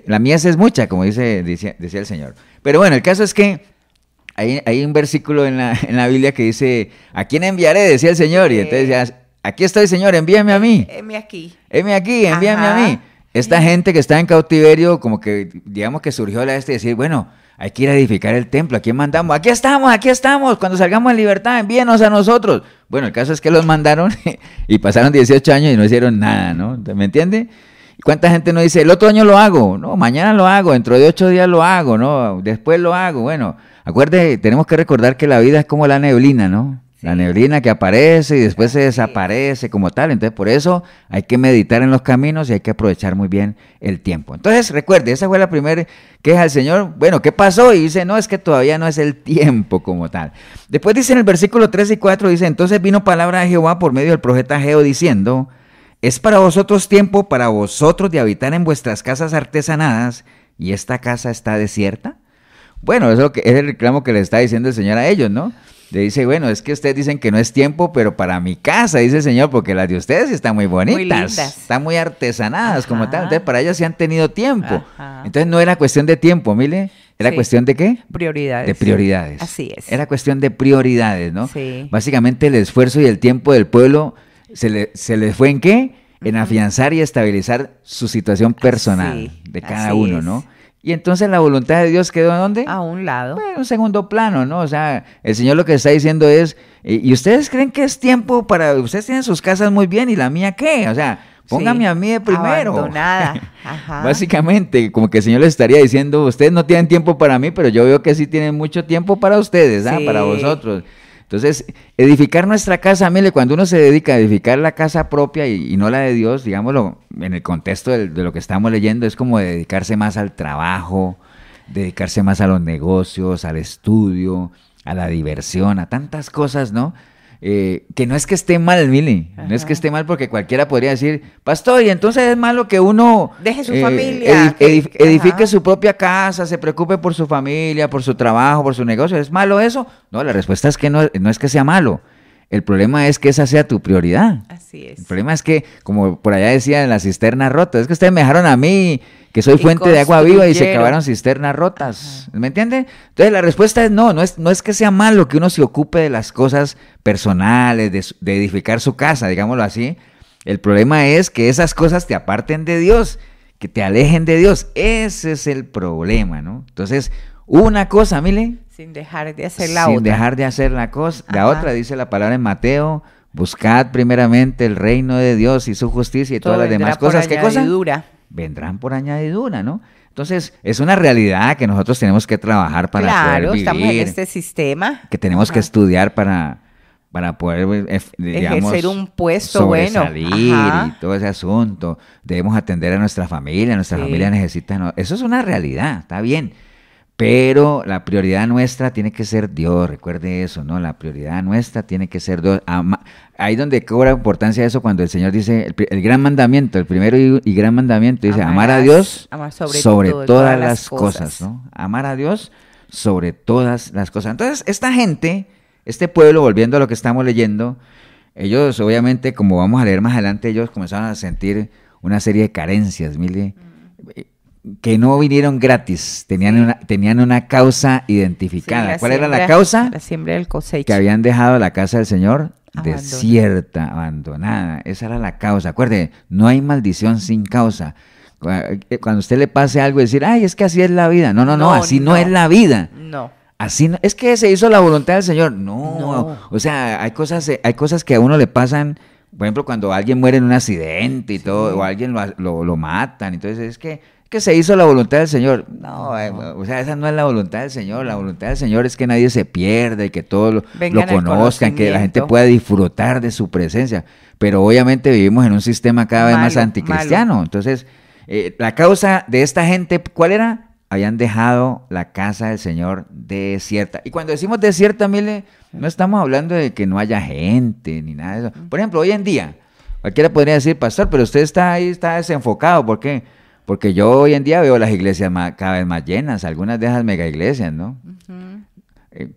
la mies es mucha, como decía el Señor. Pero bueno, el caso es que hay un versículo en la Biblia que dice, ¿a quién enviaré? Decía el Señor, y entonces decía, aquí estoy, Señor, envíame a mí. Heme aquí, envíame a mí. Esta gente que está en cautiverio, como que, digamos que surgió la de decir, bueno, hay que ir a edificar el templo. ¿A quién mandamos? Aquí estamos, cuando salgamos en libertad, envíenos a nosotros. Bueno, el caso es que los mandaron y pasaron 18 años y no hicieron nada, ¿no? ¿Me entiende? ¿Cuánta gente no dice, el otro año lo hago? No, mañana lo hago, dentro de 8 días lo hago, ¿no? Después lo hago. Bueno, acuérdate, tenemos que recordar que la vida es como la neblina, ¿no? Sí. La neblina que aparece y después se desaparece como tal. Entonces, por eso hay que meditar en los caminos y hay que aprovechar muy bien el tiempo. Entonces, recuerde, esa fue la primera queja del Señor. Bueno, ¿qué pasó? Y dice, no, es que todavía no es el tiempo como tal. Después dice en el versículo 3 y 4, dice, entonces vino palabra de Jehová por medio del profeta Ageo diciendo, es para vosotros tiempo, para vosotros de habitar en vuestras casas artesanadas, y esta casa está desierta. Bueno, eso es el reclamo que le está diciendo el Señor a ellos, ¿no? Le dice, bueno, es que ustedes dicen que no es tiempo, pero para mi casa, dice el Señor, porque las de ustedes están muy bonitas, están muy artesanadas como tal. Entonces, para ellas sí han tenido tiempo. Entonces, no era cuestión de tiempo, mire, era cuestión de ¿qué? Prioridades. De prioridades. Así es. Era cuestión de prioridades, ¿no? Sí. Básicamente, el esfuerzo y el tiempo del pueblo se le fue ¿en qué? En afianzar y estabilizar su situación personal de cada uno, ¿no? Y entonces la voluntad de Dios quedó ¿en dónde? A un lado. Bueno, en segundo plano, ¿no? O sea, el Señor lo que está diciendo es, ¿y ustedes creen que es tiempo para, ustedes tienen sus casas muy bien y la mía qué? O sea, póngame a mí de primero. Abandonada. Ajá. Básicamente, como que el Señor les estaría diciendo, ustedes no tienen tiempo para mí, pero yo veo que sí tienen mucho tiempo para ustedes, ¿ah? Para vosotros. Entonces, edificar nuestra casa, mire, cuando uno se dedica a edificar la casa propia y no la de Dios, digámoslo, en el contexto de lo que estamos leyendo, es como dedicarse más al trabajo, dedicarse más a los negocios, al estudio, a la diversión, a tantas cosas, ¿no? Que no es que esté mal, Mili, no es que esté mal porque cualquiera podría decir, pastor, y entonces es malo que uno deje su familia, edifique su propia casa, se preocupe por su familia, por su trabajo, por su negocio, ¿es malo eso? No, la respuesta es que no es que sea malo. El problema es que esa sea tu prioridad. Así es. El problema es que, como por allá decía en la cisterna rota, es que ustedes me dejaron a mí, que soy fuente de agua viva y se acabaron cisternas rotas. Ajá. ¿Me entiende? Entonces la respuesta es no es que sea malo que uno se ocupe de las cosas personales, de edificar su casa, digámoslo así. El problema es que esas cosas te aparten de Dios, que te alejen de Dios. Ese es el problema, ¿no? Entonces, una cosa, mire. Sin dejar de hacer la otra. Sin dejar de hacer la otra, dice la palabra en Mateo, buscad primeramente el reino de Dios y su justicia y todas las demás cosas. ¿Qué cosa? Vendrán por añadidura, ¿no? Entonces, es una realidad que nosotros tenemos que trabajar para poder vivir. Estamos en este sistema. Que tenemos que estudiar para poder, digamos, ejercer un puesto sobresalir y todo ese asunto. Debemos atender a nuestra familia necesita... Eso es una realidad, está bien. Pero la prioridad nuestra tiene que ser Dios, recuerde eso, ¿no? La prioridad nuestra tiene que ser Dios. Ahí donde cobra importancia eso cuando el Señor dice, el gran mandamiento, el primero y gran mandamiento, dice, amar a Dios sobre todas las cosas, ¿no? Amar a Dios sobre todas las cosas. Entonces, esta gente, este pueblo, volviendo a lo que estamos leyendo, ellos obviamente, como vamos a leer más adelante, ellos comenzaron a sentir una serie de carencias, mire, que no vinieron gratis, tenían una causa identificada. ¿Cuál era la causa? La siembra del cosecha. Que habían dejado la casa del Señor desierta, abandonada. Esa era la causa. Acuerde, no hay maldición sin causa. Cuando a usted le pase algo, decir, ay, es que así es la vida. No, así no es la vida. No. Así no, es que se hizo la voluntad del Señor. No. O sea, hay cosas que a uno le pasan. Por ejemplo, cuando alguien muere en un accidente y todo, o alguien lo matan. Entonces, es que se hizo la voluntad del Señor. No, o sea, esa no es la voluntad del Señor. La voluntad del Señor es que nadie se pierda y que todos lo conozcan, que la gente pueda disfrutar de su presencia. Pero obviamente vivimos en un sistema cada vez más anticristiano. Malo. Entonces, la causa de esta gente, ¿cuál era? Habían dejado la casa del Señor desierta. Y cuando decimos desierta, mire, no estamos hablando de que no haya gente ni nada de eso. Por ejemplo, hoy en día, cualquiera podría decir, pastor, pero usted está ahí, está desenfocado. ¿Por qué? Porque yo hoy en día veo las iglesias cada vez más llenas, algunas de esas mega iglesias, ¿no?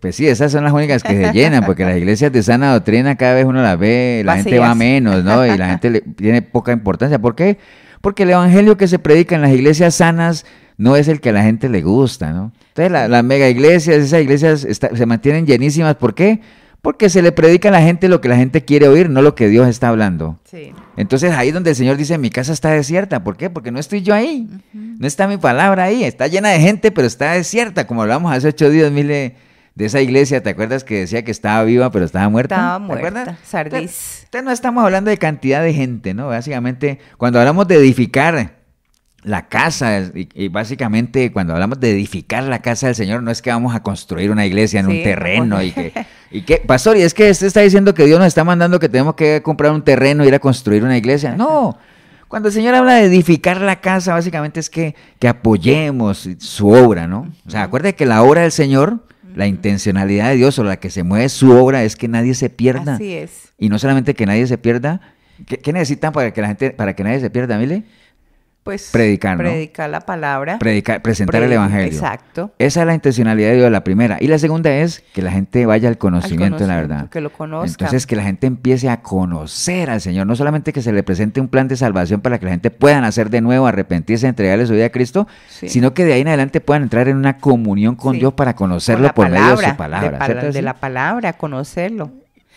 Pues sí, esas son las únicas que se llenan, porque las iglesias de sana doctrina cada vez uno las ve, la gente va menos, ¿no? Y la gente tiene poca importancia. ¿Por qué? Porque el evangelio que se predica en las iglesias sanas no es el que a la gente le gusta, ¿no? Entonces las mega iglesias, esas iglesias se mantienen llenísimas. ¿Por qué? Porque se le predica a la gente lo que la gente quiere oír, no lo que Dios está hablando. Sí. Entonces ahí es donde el Señor dice, mi casa está desierta. ¿Por qué? Porque no estoy yo ahí. No está mi palabra ahí. Está llena de gente, pero está desierta. Como hablamos hace 8 días, mire, de esa iglesia. ¿Te acuerdas que decía que estaba viva, pero estaba muerta? Estaba ¿Te muerta. acuerdas? Sardis. Entonces no estamos hablando de cantidad de gente, ¿no? Básicamente, cuando hablamos de edificar la casa, y básicamente cuando hablamos de edificar la casa del Señor, no es que vamos a construir una iglesia en un terreno y que, pastor, y es que usted está diciendo que Dios nos está mandando que tenemos que comprar un terreno e ir a construir una iglesia. No, cuando el Señor habla de edificar la casa, básicamente es que apoyemos su obra, ¿no? O sea, acuerde que la obra del Señor, la intencionalidad de Dios o la que se mueve su obra es que nadie se pierda. Así es. Y no solamente que nadie se pierda, ¿qué necesitan para que nadie se pierda, Mile? Pues predicar, ¿no? Predicar la palabra. Presentar el evangelio. Exacto. Esa es la intencionalidad de Dios, la primera. Y la segunda es que la gente vaya al conocimiento de la verdad. Que lo conozca. Entonces, que la gente empiece a conocer al Señor. No solamente que se le presente un plan de salvación para que la gente pueda nacer de nuevo, arrepentirse, entregarle su vida a Cristo, sino que de ahí en adelante puedan entrar en una comunión con Dios para conocerlo por medio de su palabra. De la palabra, conocerlo.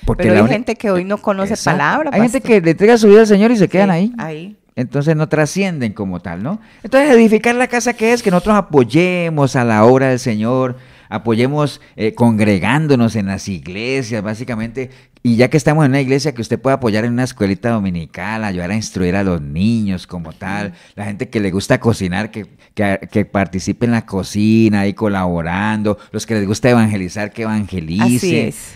Porque pero hay gente que hoy no conoce palabra. Hay gente que le entrega su vida al Señor y se quedan ahí. Ahí. Entonces no trascienden como tal, ¿no? Entonces edificar la casa, ¿qué es? Que nosotros apoyemos a la obra del Señor, apoyemos congregándonos en las iglesias, básicamente. Y ya que estamos en una iglesia, que usted pueda apoyar en una escuelita dominical, ayudar a instruir a los niños como tal, la gente que le gusta cocinar, que participe en la cocina ahí colaborando, los que les gusta evangelizar, que evangelicen. Así es.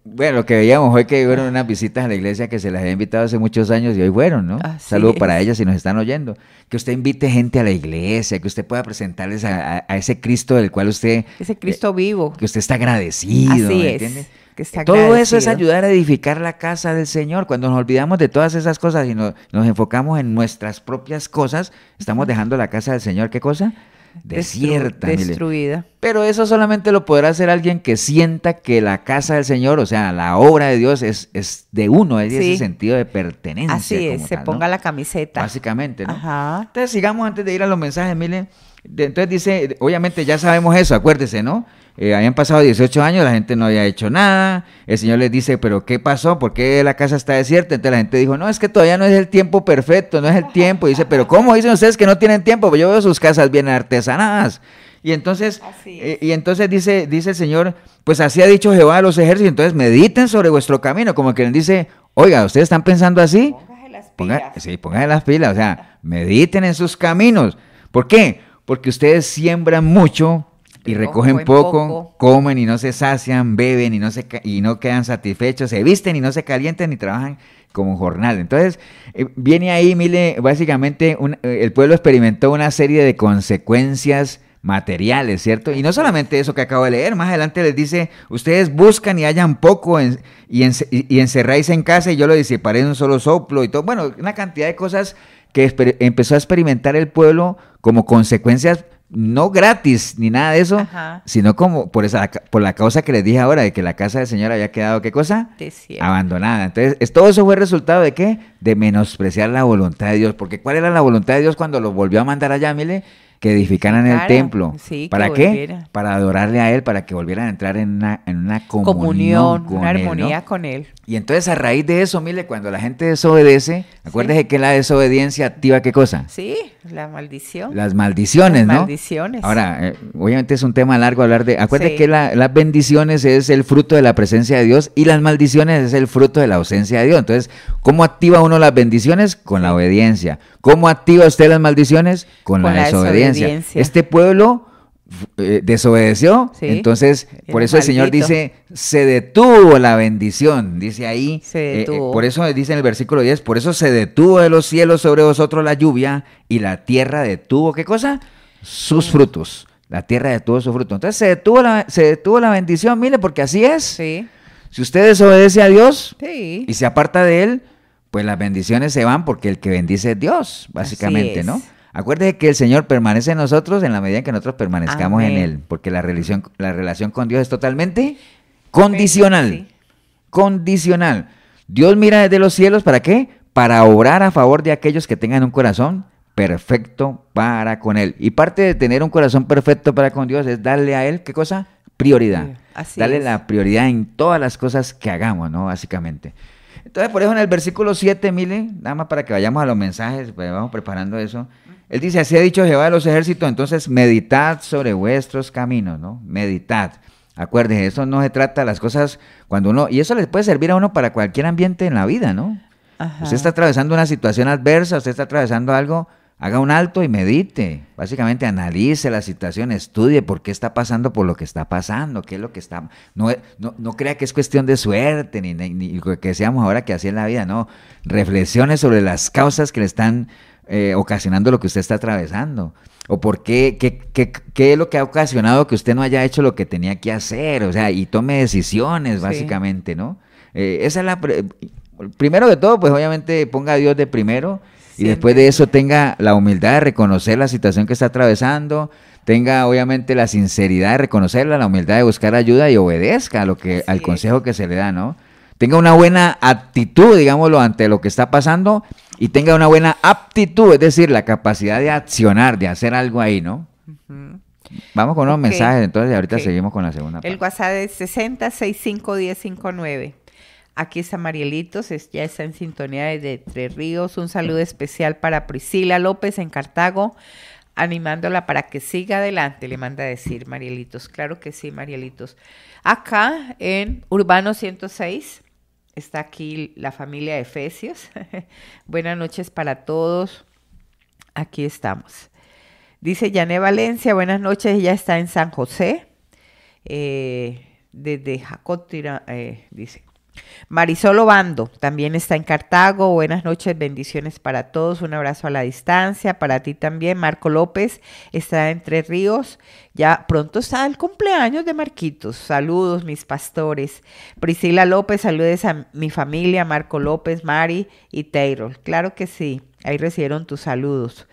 Bueno, lo que veíamos hoy que fueron unas visitas a la iglesia que se las había invitado hace muchos años y hoy fueron, ¿no? Saludo para ellas si nos están oyendo. Que usted invite gente a la iglesia, que usted pueda presentarles a ese Cristo del cual usted... Ese Cristo vivo. Que usted está agradecido, así ¿entiende? Que está todo agradecido. eso es ayudar a edificar la casa del Señor. Cuando nos olvidamos de todas esas cosas y nos enfocamos en nuestras propias cosas, estamos dejando la casa del Señor, ¿qué cosa? Desierta. Destruida. Pero eso solamente lo podrá hacer alguien que sienta que la casa del Señor, o sea, la obra de Dios es de uno, es ese sentido de pertenencia. Así es, como se tal, ponga ¿no? la camiseta. Básicamente, ¿no? Ajá. Entonces sigamos antes de ir a los mensajes, miren. Entonces dice, obviamente ya sabemos eso, acuérdese, ¿no? Habían pasado 18 años, la gente no había hecho nada, el Señor les dice, pero ¿qué pasó? ¿Por qué la casa está desierta? Entonces la gente dijo, no, es que todavía no es el tiempo perfecto, no es el tiempo. Y dice, pero ¿cómo dicen ustedes que no tienen tiempo? Pues yo veo sus casas bien artesanadas. Y entonces dice el Señor, pues así ha dicho Jehová a los ejércitos, entonces mediten sobre vuestro camino, como que les dice, oiga, ¿ustedes están pensando así? Póngase las pilas. Póngase las pilas, o sea, mediten en sus caminos. ¿Por qué? Porque ustedes siembran mucho y recogen poco, comen y no se sacian, beben y no quedan satisfechos, se visten y no se calientan y trabajan como jornal. Entonces, viene ahí, mire, básicamente el pueblo experimentó una serie de consecuencias materiales, ¿cierto? Y no solamente eso que acabo de leer, más adelante les dice, ustedes buscan y hallan poco y encerráis en casa y yo lo disiparé en un solo soplo y todo. Bueno, una cantidad de cosas que empezó a experimentar el pueblo como consecuencias no gratis ni nada de eso, sino como por la causa que les dije ahora, de que la casa del Señor había quedado, ¿qué cosa? Desierto. Abandonada. Entonces, todo eso fue resultado de ¿qué? De menospreciar la voluntad de Una porque ¿cuál era la voluntad de Dios cuando los volvió a mandar allá, mire? Que edificaran el templo. Sí, ¿Para qué? Para adorarle a Él, para que volvieran a entrar en una comunión con una Él, armonía, ¿no? con Él. Y entonces a raíz de eso, mire, cuando la gente desobedece, acuérdese que la desobediencia activa ¿qué cosa? Sí, la maldición. Las maldiciones, Las ¿no? maldiciones. Ahora, obviamente es un tema largo hablar de... Acuérdese que las bendiciones es el fruto de la presencia de Dios y las maldiciones es el fruto de la ausencia de Dios. Entonces, ¿cómo activa uno las bendiciones? Con la obediencia. ¿Cómo activa usted las maldiciones? Con la desobediencia. Este pueblo desobedeció, entonces por eso el Señor dice, se detuvo la bendición, dice ahí, se detuvo. Por eso dice en el versículo 10, por eso se detuvo de los cielos sobre vosotros la lluvia y la tierra detuvo, ¿qué cosa? Sus frutos, la tierra detuvo su fruto. Entonces se detuvo la bendición, mire, porque así es. Sí. Si usted desobedece a Dios y se aparta de Él, pues las bendiciones se van porque el que bendice es Dios, básicamente, ¿no? Acuérdese que el Señor permanece en nosotros en la medida en que nosotros permanezcamos en Él, porque la relación con Dios es totalmente condicional. Sí. Condicional. Dios mira desde los cielos, ¿para qué? Para obrar a favor de aquellos que tengan un corazón perfecto para con Él. Y parte de tener un corazón perfecto para con Dios es darle a Él, ¿qué cosa? Prioridad. darle la prioridad en todas las cosas que hagamos, ¿no? Básicamente. Entonces, por eso en el versículo 7, mire, nada más para que vayamos a los mensajes, pues vamos preparando eso. Él dice, así ha dicho Jehová de los ejércitos, entonces meditad sobre vuestros caminos, ¿no? Meditad. Acuérdense, eso no se trata de las cosas cuando uno, y eso le puede servir a uno para cualquier ambiente en la vida, ¿no? Ajá. Usted está atravesando una situación adversa, usted está atravesando algo, haga un alto y medite. Básicamente analice la situación, estudie por qué está pasando por lo que está pasando, qué es lo que está... No crea que es cuestión de suerte, ni lo que decíamos ahora que así es la vida, no. Reflexione sobre las causas que le están ocasionando lo que usted está atravesando. O por qué es lo que ha ocasionado que usted no haya hecho lo que tenía que hacer, o sea, y tome decisiones, básicamente, ¿no? Esa es primero de todo, pues obviamente ponga a Dios de primero, y después de eso tenga la humildad de reconocer la situación que está atravesando, tenga obviamente la sinceridad de reconocerla, la humildad de buscar ayuda y obedezca al consejo que se le da, ¿no? Tenga una buena actitud, digámoslo, ante lo que está pasando, y tenga una buena aptitud, es decir, la capacidad de accionar, de hacer algo ahí, ¿no? Uh-huh. Vamos con unos mensajes, entonces ahorita seguimos con la segunda parte. El WhatsApp es 60651059. Aquí está Marielitos, ya está en sintonía desde Tres Ríos. Un saludo especial para Priscila López en Cartago, animándola para que siga adelante, le manda a decir Marielitos. Claro que sí, Marielitos. Acá en Urbano 106 está aquí la familia de Efesios. Buenas noches para todos. Aquí estamos. Dice Yané Valencia, buenas noches, ella está en San José. Desde Jacotira, dice. Marisol Obando también está en Cartago. Buenas noches, bendiciones para todos, un abrazo a la distancia, para ti también. Marco López está en Tres Ríos, ya pronto está el cumpleaños de Marquitos. Saludos mis pastores. Priscila López, saludes a mi familia, Marco López, Mari y Taylor. Claro que sí, ahí recibieron tus saludos.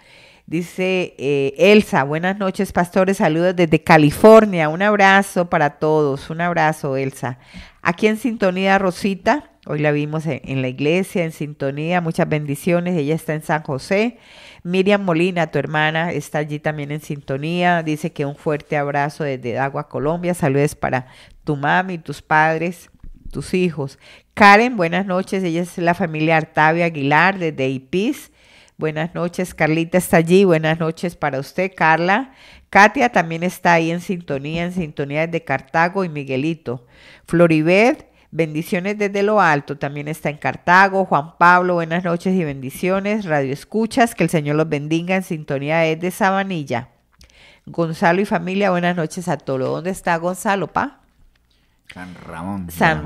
Dice Elsa, buenas noches pastores, saludos desde California, un abrazo para todos, un abrazo Elsa. Aquí en sintonía Rosita, hoy la vimos en la iglesia, en sintonía, muchas bendiciones, ella está en San José. Miriam Molina, tu hermana, está allí también en sintonía, dice que un fuerte abrazo desde Agua, Colombia, saludos para tu mami, tus padres, tus hijos. Karen, buenas noches, ella es la familia Artavia Aguilar desde Ipis. Buenas noches, Carlita está allí, buenas noches para usted, Carla. Katia también está ahí en sintonía desde Cartago y Miguelito. Floribet, bendiciones desde lo alto, también está en Cartago. Juan Pablo, buenas noches y bendiciones. Radio Escuchas, que el Señor los bendiga, en sintonía desde Sabanilla. Gonzalo y familia, buenas noches a todos. ¿Dónde está Gonzalo, pa? San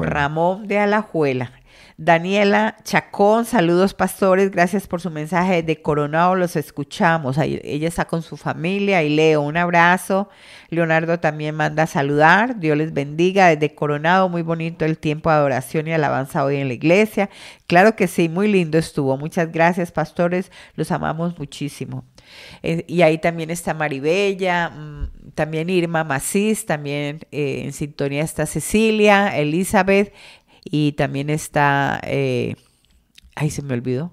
Ramón de Alajuela. Daniela Chacón, saludos pastores, gracias por su mensaje desde Coronado, los escuchamos. Ella está con su familia y Leo, un abrazo. Leonardo también manda a saludar, Dios les bendiga desde Coronado, muy bonito el tiempo de adoración y alabanza hoy en la iglesia. Claro que sí, muy lindo estuvo, muchas gracias pastores, los amamos muchísimo. Y ahí también está Maribella, también Irma Macís, también en sintonía está Cecilia, Elizabeth. Y también está, se me olvidó,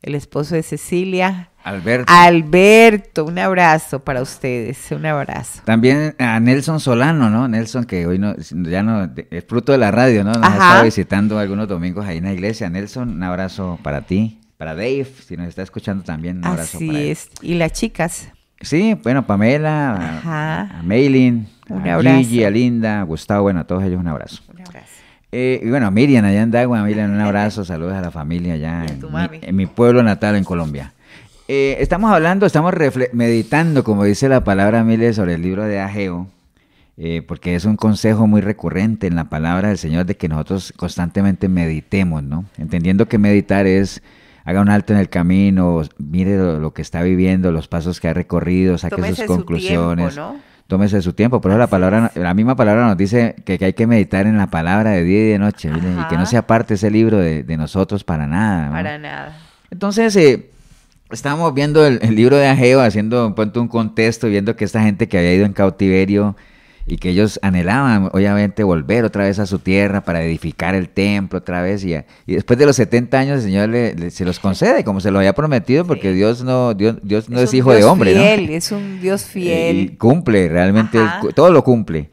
el esposo de Cecilia. Alberto, un abrazo para ustedes, un abrazo. También a Nelson Solano, ¿no? Nelson, que hoy ya no, es fruto de la radio, ¿no? Nos ha estado visitando algunos domingos ahí en la iglesia. Nelson, un abrazo para ti, para Dave, si nos está escuchando también, un abrazo para él. Así es, y las chicas. Sí, bueno, Pamela, a Maylin, a Gigi, a Linda, a Gustavo, bueno, a todos ellos un abrazo. Un abrazo. Y bueno, Miriam allá en Dagua, Miriam, un abrazo, saludos a la familia allá en mi pueblo natal en Colombia. Estamos meditando, como dice la palabra Mile, sobre el libro de Ageo, porque es un consejo muy recurrente en la palabra del Señor de que nosotros constantemente meditemos, ¿no? Entendiendo que meditar es, haga un alto en el camino, mire lo que está viviendo, los pasos que ha recorrido, saque sus conclusiones. Su tiempo, ¿no? Tómese su tiempo, por eso la misma palabra nos dice que hay que meditar en la palabra de día y de noche, y que no se aparte ese libro de nosotros para nada, ¿no? Para nada. Entonces, estábamos viendo el libro de Ageo, haciendo un contexto, viendo que esta gente que había ido en cautiverio y que ellos anhelaban, obviamente, volver otra vez a su tierra para edificar el templo otra vez, y después de los 70 años el Señor se los concede, como se lo había prometido, porque Dios no es hijo de hombre, fiel, ¿no? Es un Dios fiel. Y cumple, realmente, todo lo cumple.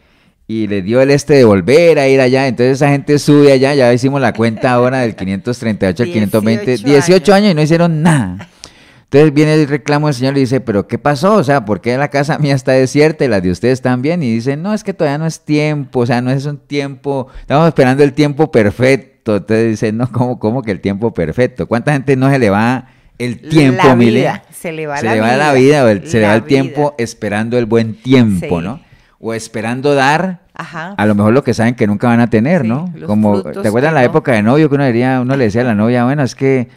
y le dio el de volver a ir allá, entonces esa gente sube allá, ya hicimos la cuenta ahora del 538 al 520, 18 años y no hicieron nada. Entonces viene el reclamo del Señor y le dice, pero ¿qué pasó? O sea, ¿por qué la casa mía está desierta y las de ustedes también? Y dicen, no, es que todavía no es tiempo, o sea, no es un tiempo, estamos esperando el tiempo perfecto. Entonces dicen, no, ¿cómo que el tiempo perfecto? ¿Cuánta gente no se le va el tiempo, la mire? vida, se le va la vida. vida, o se le va el tiempo esperando el buen tiempo, sí, ¿no? O esperando dar, ajá, a lo mejor lo que saben que nunca van a tener, sí, ¿no? Como, ¿te acuerdas la época de novio que uno le decía a la novia, bueno, es que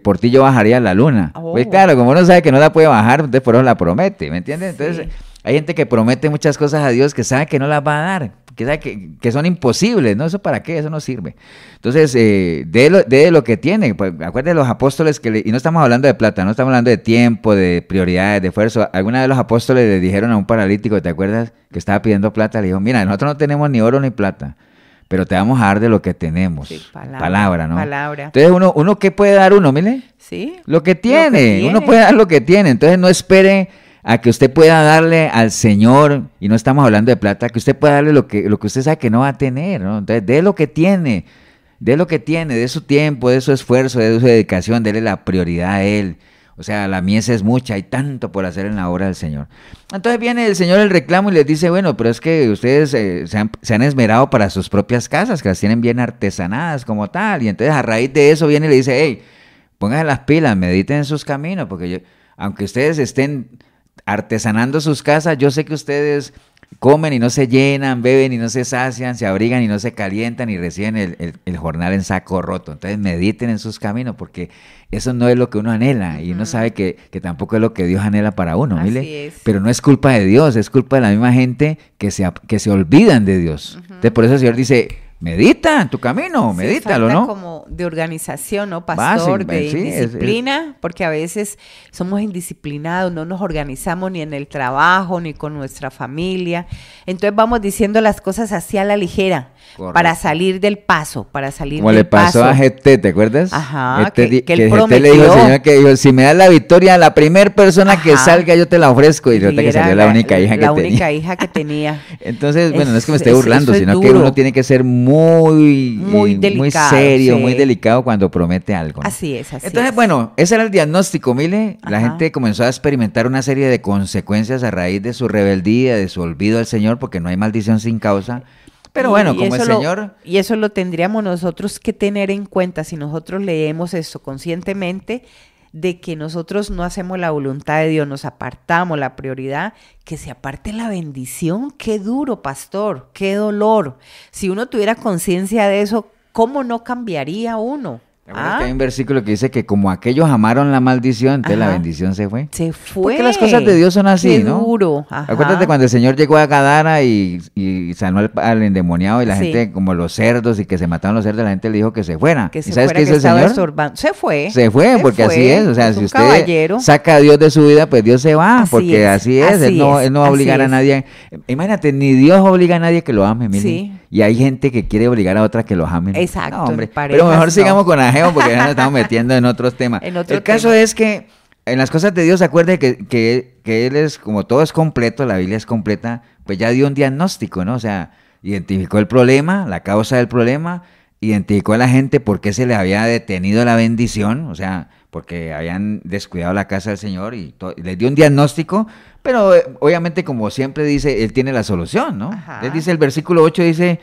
por ti yo bajaría la luna? Oh. Pues claro, como uno sabe que no la puede bajar, entonces por eso la promete, ¿me entiendes? Entonces, sí, hay gente que promete muchas cosas a Dios que sabe que no las va a dar, que sabe que son imposibles, ¿no? ¿Eso para qué? Eso no sirve. Entonces, de lo que tiene, pues acuérdate de los apóstoles y no estamos hablando de plata, no estamos hablando de tiempo, de prioridades, de esfuerzo. Alguna de los apóstoles le dijeron a un paralítico, ¿te acuerdas? Que estaba pidiendo plata, le dijo, mira, nosotros no tenemos ni oro ni plata, pero te vamos a dar de lo que tenemos. Sí, palabra, ¿no? Palabra. Entonces, uno ¿qué puede dar uno, mire? Sí. Lo que tiene. Uno puede dar lo que tiene. Entonces, no espere a que usted pueda darle al Señor, y no estamos hablando de plata, que usted pueda darle lo que usted sabe que no va a tener, ¿no? Entonces, dé lo que tiene, de su tiempo, de su esfuerzo, de su dedicación, déle la prioridad a Él. O sea, la mies es mucha, hay tanto por hacer en la obra del Señor. Entonces viene el Señor el reclamo y les dice, bueno, pero es que ustedes se han esmerado para sus propias casas, que las tienen bien artesanadas como tal, y entonces a raíz de eso viene y le dice, hey, pónganse las pilas, mediten en sus caminos, porque aunque ustedes estén artesanando sus casas, yo sé que ustedes comen y no se llenan, beben y no se sacian, se abrigan y no se calientan y reciben el jornal en saco roto. Entonces mediten en sus caminos, porque eso no es lo que uno anhela, y uno sabe que tampoco es lo que Dios anhela para uno, mire. Pero no es culpa de Dios, es culpa de la misma gente que se olvidan de Dios. Entonces por eso el Señor dice, medita en tu camino, sí, medítalo, ¿no? Como de organización, ¿no, pastor? De disciplina, porque a veces somos indisciplinados, no nos organizamos ni en el trabajo, ni con nuestra familia. Entonces vamos diciendo las cosas así a la ligera. Correcto. Para salir del paso, Como le pasó a GT, ¿te acuerdas? Ajá, que él GT le dijo al Señor que dijo, si me das la victoria, la primera persona que salga yo te la ofrezco, y resulta que salió la única hija que tenía. La única hija que tenía. Entonces, bueno, no es que me esté burlando, sino que uno tiene que ser muy delicado, serio, sí, muy delicado cuando promete algo, ¿no? Así es. Entonces, bueno, ese era el diagnóstico, mire, la gente comenzó a experimentar una serie de consecuencias a raíz de su rebeldía, de su olvido al Señor, porque no hay maldición sin causa. Pero bueno, como el Señor... Y eso lo tendríamos nosotros que tener en cuenta si nosotros leemos esto conscientemente, de que nosotros no hacemos la voluntad de Dios, nos apartamos la prioridad, que se aparte la bendición. Qué duro, pastor, qué dolor. Si uno tuviera conciencia de eso, ¿cómo no cambiaría uno? Hay un versículo que dice que como aquellos amaron la maldición, entonces la bendición se fue. Se fue. Porque las cosas de Dios son así, qué ¿no? Duro. Acuérdate cuando el Señor llegó a Gadara y sanó al endemoniado, y la gente, como los cerdos, y que se mataron los cerdos, la gente le dijo que se fuera. Que ¿Y sabes qué hizo el Señor? Se fue. Se fue, porque así es. O sea, si usted saca a Dios de su vida, pues Dios se va, porque así es. Él no va a obligar a nadie. Imagínate, ni Dios obliga a nadie que lo ame, mire. Sí. Y hay gente que quiere obligar a otra que los amen. Exacto. No, hombre. Pero mejor sigamos con Ageo, porque ya nos estamos metiendo en otros temas. El caso es que en las cosas de Dios, acuerde que Él es, como todo es completo, la Biblia es completa, pues ya dio un diagnóstico, ¿no? O sea, identificó el problema, la causa del problema, identificó a la gente por qué se les había detenido la bendición, o sea, porque habían descuidado la casa del Señor, y les dio un diagnóstico, pero obviamente, como siempre dice, Él tiene la solución, ¿no? Él dice, el versículo 8 dice...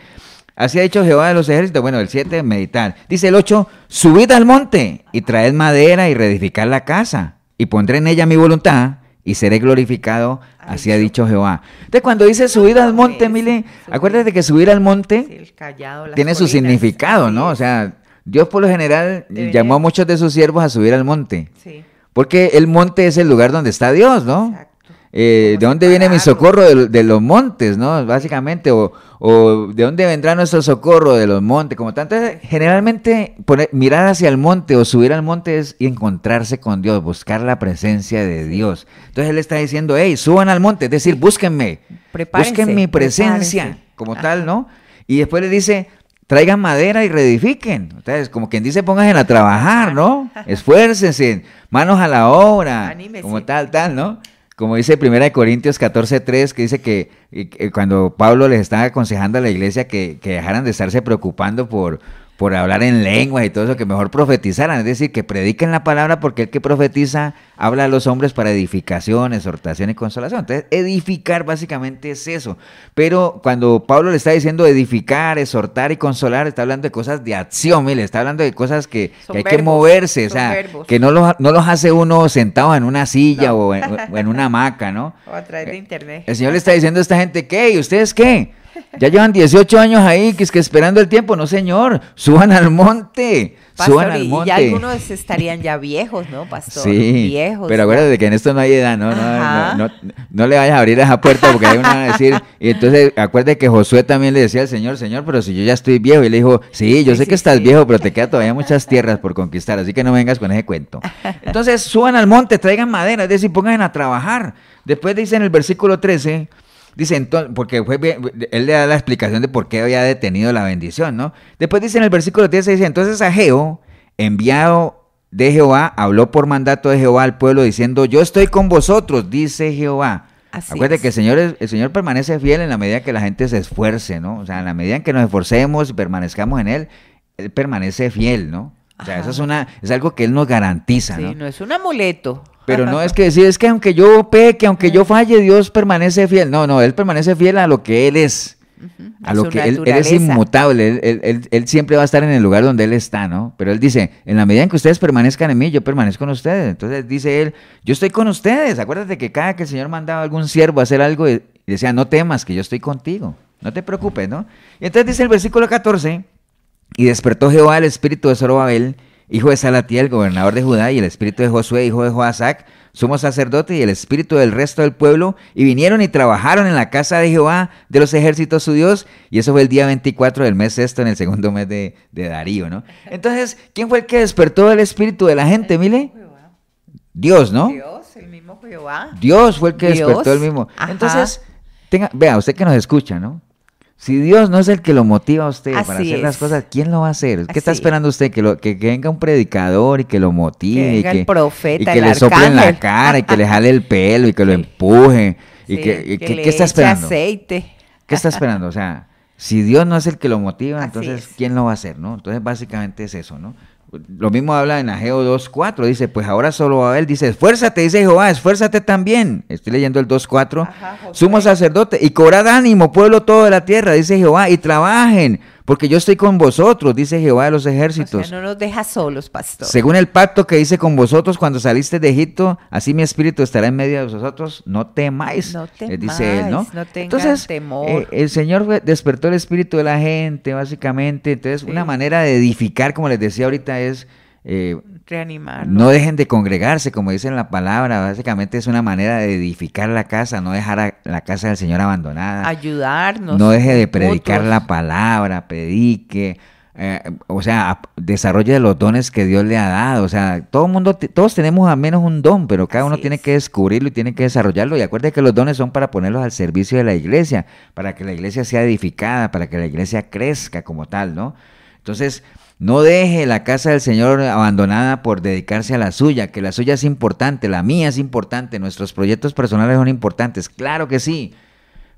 Así ha dicho Jehová de los ejércitos. Bueno, el 7, meditar. Dice el 8, subid al monte y traed madera y reedificad la casa, y pondré en ella mi voluntad y seré glorificado. Así ha dicho Jehová. Entonces, cuando dice subid al monte, mire, acuérdate que subir al monte tiene su significado, ¿no? O sea, Dios por lo general llamó a muchos de sus siervos a subir al monte. Sí. Porque el monte es el lugar donde está Dios, ¿no? Exacto. ¿De dónde viene mi socorro? De los montes, ¿no? Básicamente, o ¿de dónde vendrá nuestro socorro? De los montes, como tanto. Generalmente, mirar hacia el monte o subir al monte es encontrarse con Dios, buscar la presencia de Dios. Entonces Él está diciendo, hey, suban al monte, es decir, búsquenme, busquen mi presencia, como tal, ¿no? Y después le dice, traigan madera y reedifiquen. Entonces, como quien dice, pónganse a trabajar, ¿no? Esfuércense, manos a la obra, anímese. Como tal, ¿no? como dice 1 Corintios 14:3, que dice que cuando Pablo les estaba aconsejando a la iglesia que dejaran de estarse preocupando por hablar en lenguas y todo eso, que mejor profetizaran, es decir, que prediquen la palabra, porque el que profetiza habla a los hombres para edificación, exhortación y consolación. Entonces, edificar básicamente es eso. Pero cuando Pablo le está diciendo edificar, exhortar y consolar, está hablando de cosas de acción, mire, está hablando de cosas que hay que moverse, o sea, verbos. Que no los hace uno sentado en una silla o en una hamaca, ¿no? O a través de internet. El Señor le está diciendo a esta gente, ¿qué? ¿Y ustedes qué? Ya llevan 18 años ahí, que es que esperando el tiempo. No, señor, suban al monte. Pastor, suban al monte. Y ya algunos estarían ya viejos, ¿no, pastor? Sí, viejos. Pero acuérdate de que en esto no hay edad, no le vayas a abrir esa puerta porque hay una a decir. Y entonces acuérdate que Josué también le decía al Señor, pero si yo ya estoy viejo. Y le dijo, sí, yo sé que estás viejo, pero te quedan todavía muchas tierras por conquistar, así que no vengas con ese cuento. Entonces suban al monte, traigan madera, es decir, pongan a trabajar. Después dice en el versículo 13... Dice entonces, porque él le da la explicación de por qué había detenido la bendición, ¿no? Después dice en el versículo 10, dice, entonces Ageo, enviado de Jehová, habló por mandato de Jehová al pueblo diciendo, yo estoy con vosotros, dice Jehová. Acuérdate que el Señor permanece fiel en la medida que la gente se esfuerce, ¿no? O sea, en la medida en que nos esforcemos y permanezcamos en Él permanece fiel, ¿no? O sea, eso es algo que Él nos garantiza, ¿no? Sí, no es un amuleto. Pero no es que decir, es que aunque yo peque, aunque yo falle, Dios permanece fiel. No, Él permanece fiel a lo que Él es. A lo que él es inmutable. Él siempre va a estar en el lugar donde Él está, ¿no? Pero Él dice, en la medida en que ustedes permanezcan en mí, yo permanezco en ustedes. Entonces dice Él, yo estoy con ustedes. Acuérdate que cada que el Señor mandaba a algún siervo a hacer algo, y decía, no temas, que yo estoy contigo. No te preocupes, ¿no? Y entonces dice el versículo 14, y despertó Jehová el espíritu de Zorobabel, hijo de Salatiel, gobernador de Judá, y el espíritu de Josué, hijo de Joasac, sumo sacerdote, y el espíritu del resto del pueblo, y vinieron y trabajaron en la casa de Jehová de los ejércitos su Dios, y eso fue el día 24 del mes sexto, en el segundo mes de Darío, ¿no? Entonces, ¿quién fue el que despertó el espíritu de la gente, mire? Dios, ¿no? Dios, el mismo Jehová. Dios fue el que despertó el mismo. Ajá. Entonces, vea, usted que nos escucha, ¿no? Si Dios no es el que lo motiva a usted para hacer las cosas, ¿quién lo va a hacer? ¿Qué está esperando usted? Que venga un predicador y que lo motive, que venga el profeta, y que le sople en la cara, y que le jale el pelo, y que lo empuje, y sí, ¿qué está esperando? Aceite. ¿Qué está esperando? O sea, si Dios no es el que lo motiva, entonces ¿quién lo va a hacer, no? Entonces básicamente es eso, ¿no? Lo mismo habla en Ageo 2:4, dice, pues ahora Zorobabel dice, esfuérzate, dice Jehová, esfuérzate también. Estoy leyendo el 2:4. Sumo sacerdote, y cobrad ánimo, pueblo todo de la tierra, dice Jehová, y trabajen, porque yo estoy con vosotros, dice Jehová de los ejércitos. O sea, no nos deja solos, pastor. Según el pacto que hice con vosotros cuando saliste de Egipto, así mi espíritu estará en medio de vosotros, no temáis, dice él, ¿no? No tengan entonces, temor. El Señor despertó el espíritu de la gente, básicamente. Entonces, una manera de edificar, como les decía ahorita, es reanimar. No dejen de congregarse, como dice en la palabra. Básicamente es una manera de edificar la casa, no dejar la casa del Señor abandonada. Ayudarnos. No deje de predicar la palabra, predique. O sea, desarrolle los dones que Dios le ha dado. O sea, todos tenemos al menos un don, pero cada uno tiene que descubrirlo y tiene que desarrollarlo. Y acuérdate que los dones son para ponerlos al servicio de la iglesia, para que la iglesia sea edificada, para que la iglesia crezca como tal, ¿no? Entonces, no deje la casa del Señor abandonada por dedicarse a la suya, que la suya es importante, la mía es importante, nuestros proyectos personales son importantes, claro que sí.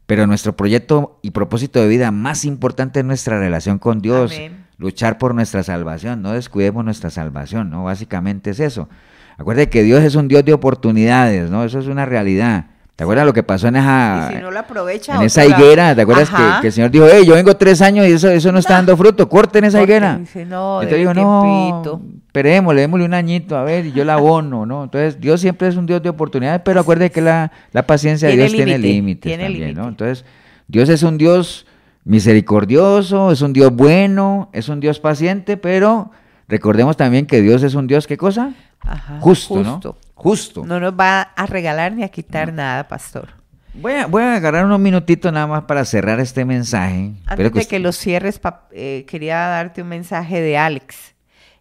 Pero nuestro proyecto y propósito de vida más importante es nuestra relación con Dios. Amén. Luchar por nuestra salvación, no descuidemos nuestra salvación, ¿no? Básicamente es eso. Acuérdate que Dios es un Dios de oportunidades, ¿no? Eso es una realidad. ¿Te acuerdas lo que pasó en esa, y si no lo aprovecha, en esa higuera? ¿Te acuerdas que el Señor dijo, yo vengo 3 años y eso no está dando fruto, corten esa higuera? Dice, no, entonces dijo, no, esperemos, démosle un añito, a ver, y yo la abono, ¿no? Entonces, Dios siempre es un Dios de oportunidades, pero acuérdate que la paciencia de Dios tiene límites también, ¿no? Entonces, Dios es un Dios misericordioso, es un Dios bueno, es un Dios paciente, pero recordemos también que Dios es un Dios, ¿qué cosa? Justo, ¿no? Justo. No nos va a regalar ni a quitar nada, pastor. Voy a agarrar unos minutitos nada más para cerrar este mensaje. Antes de que lo cierres, quería darte un mensaje de Alex.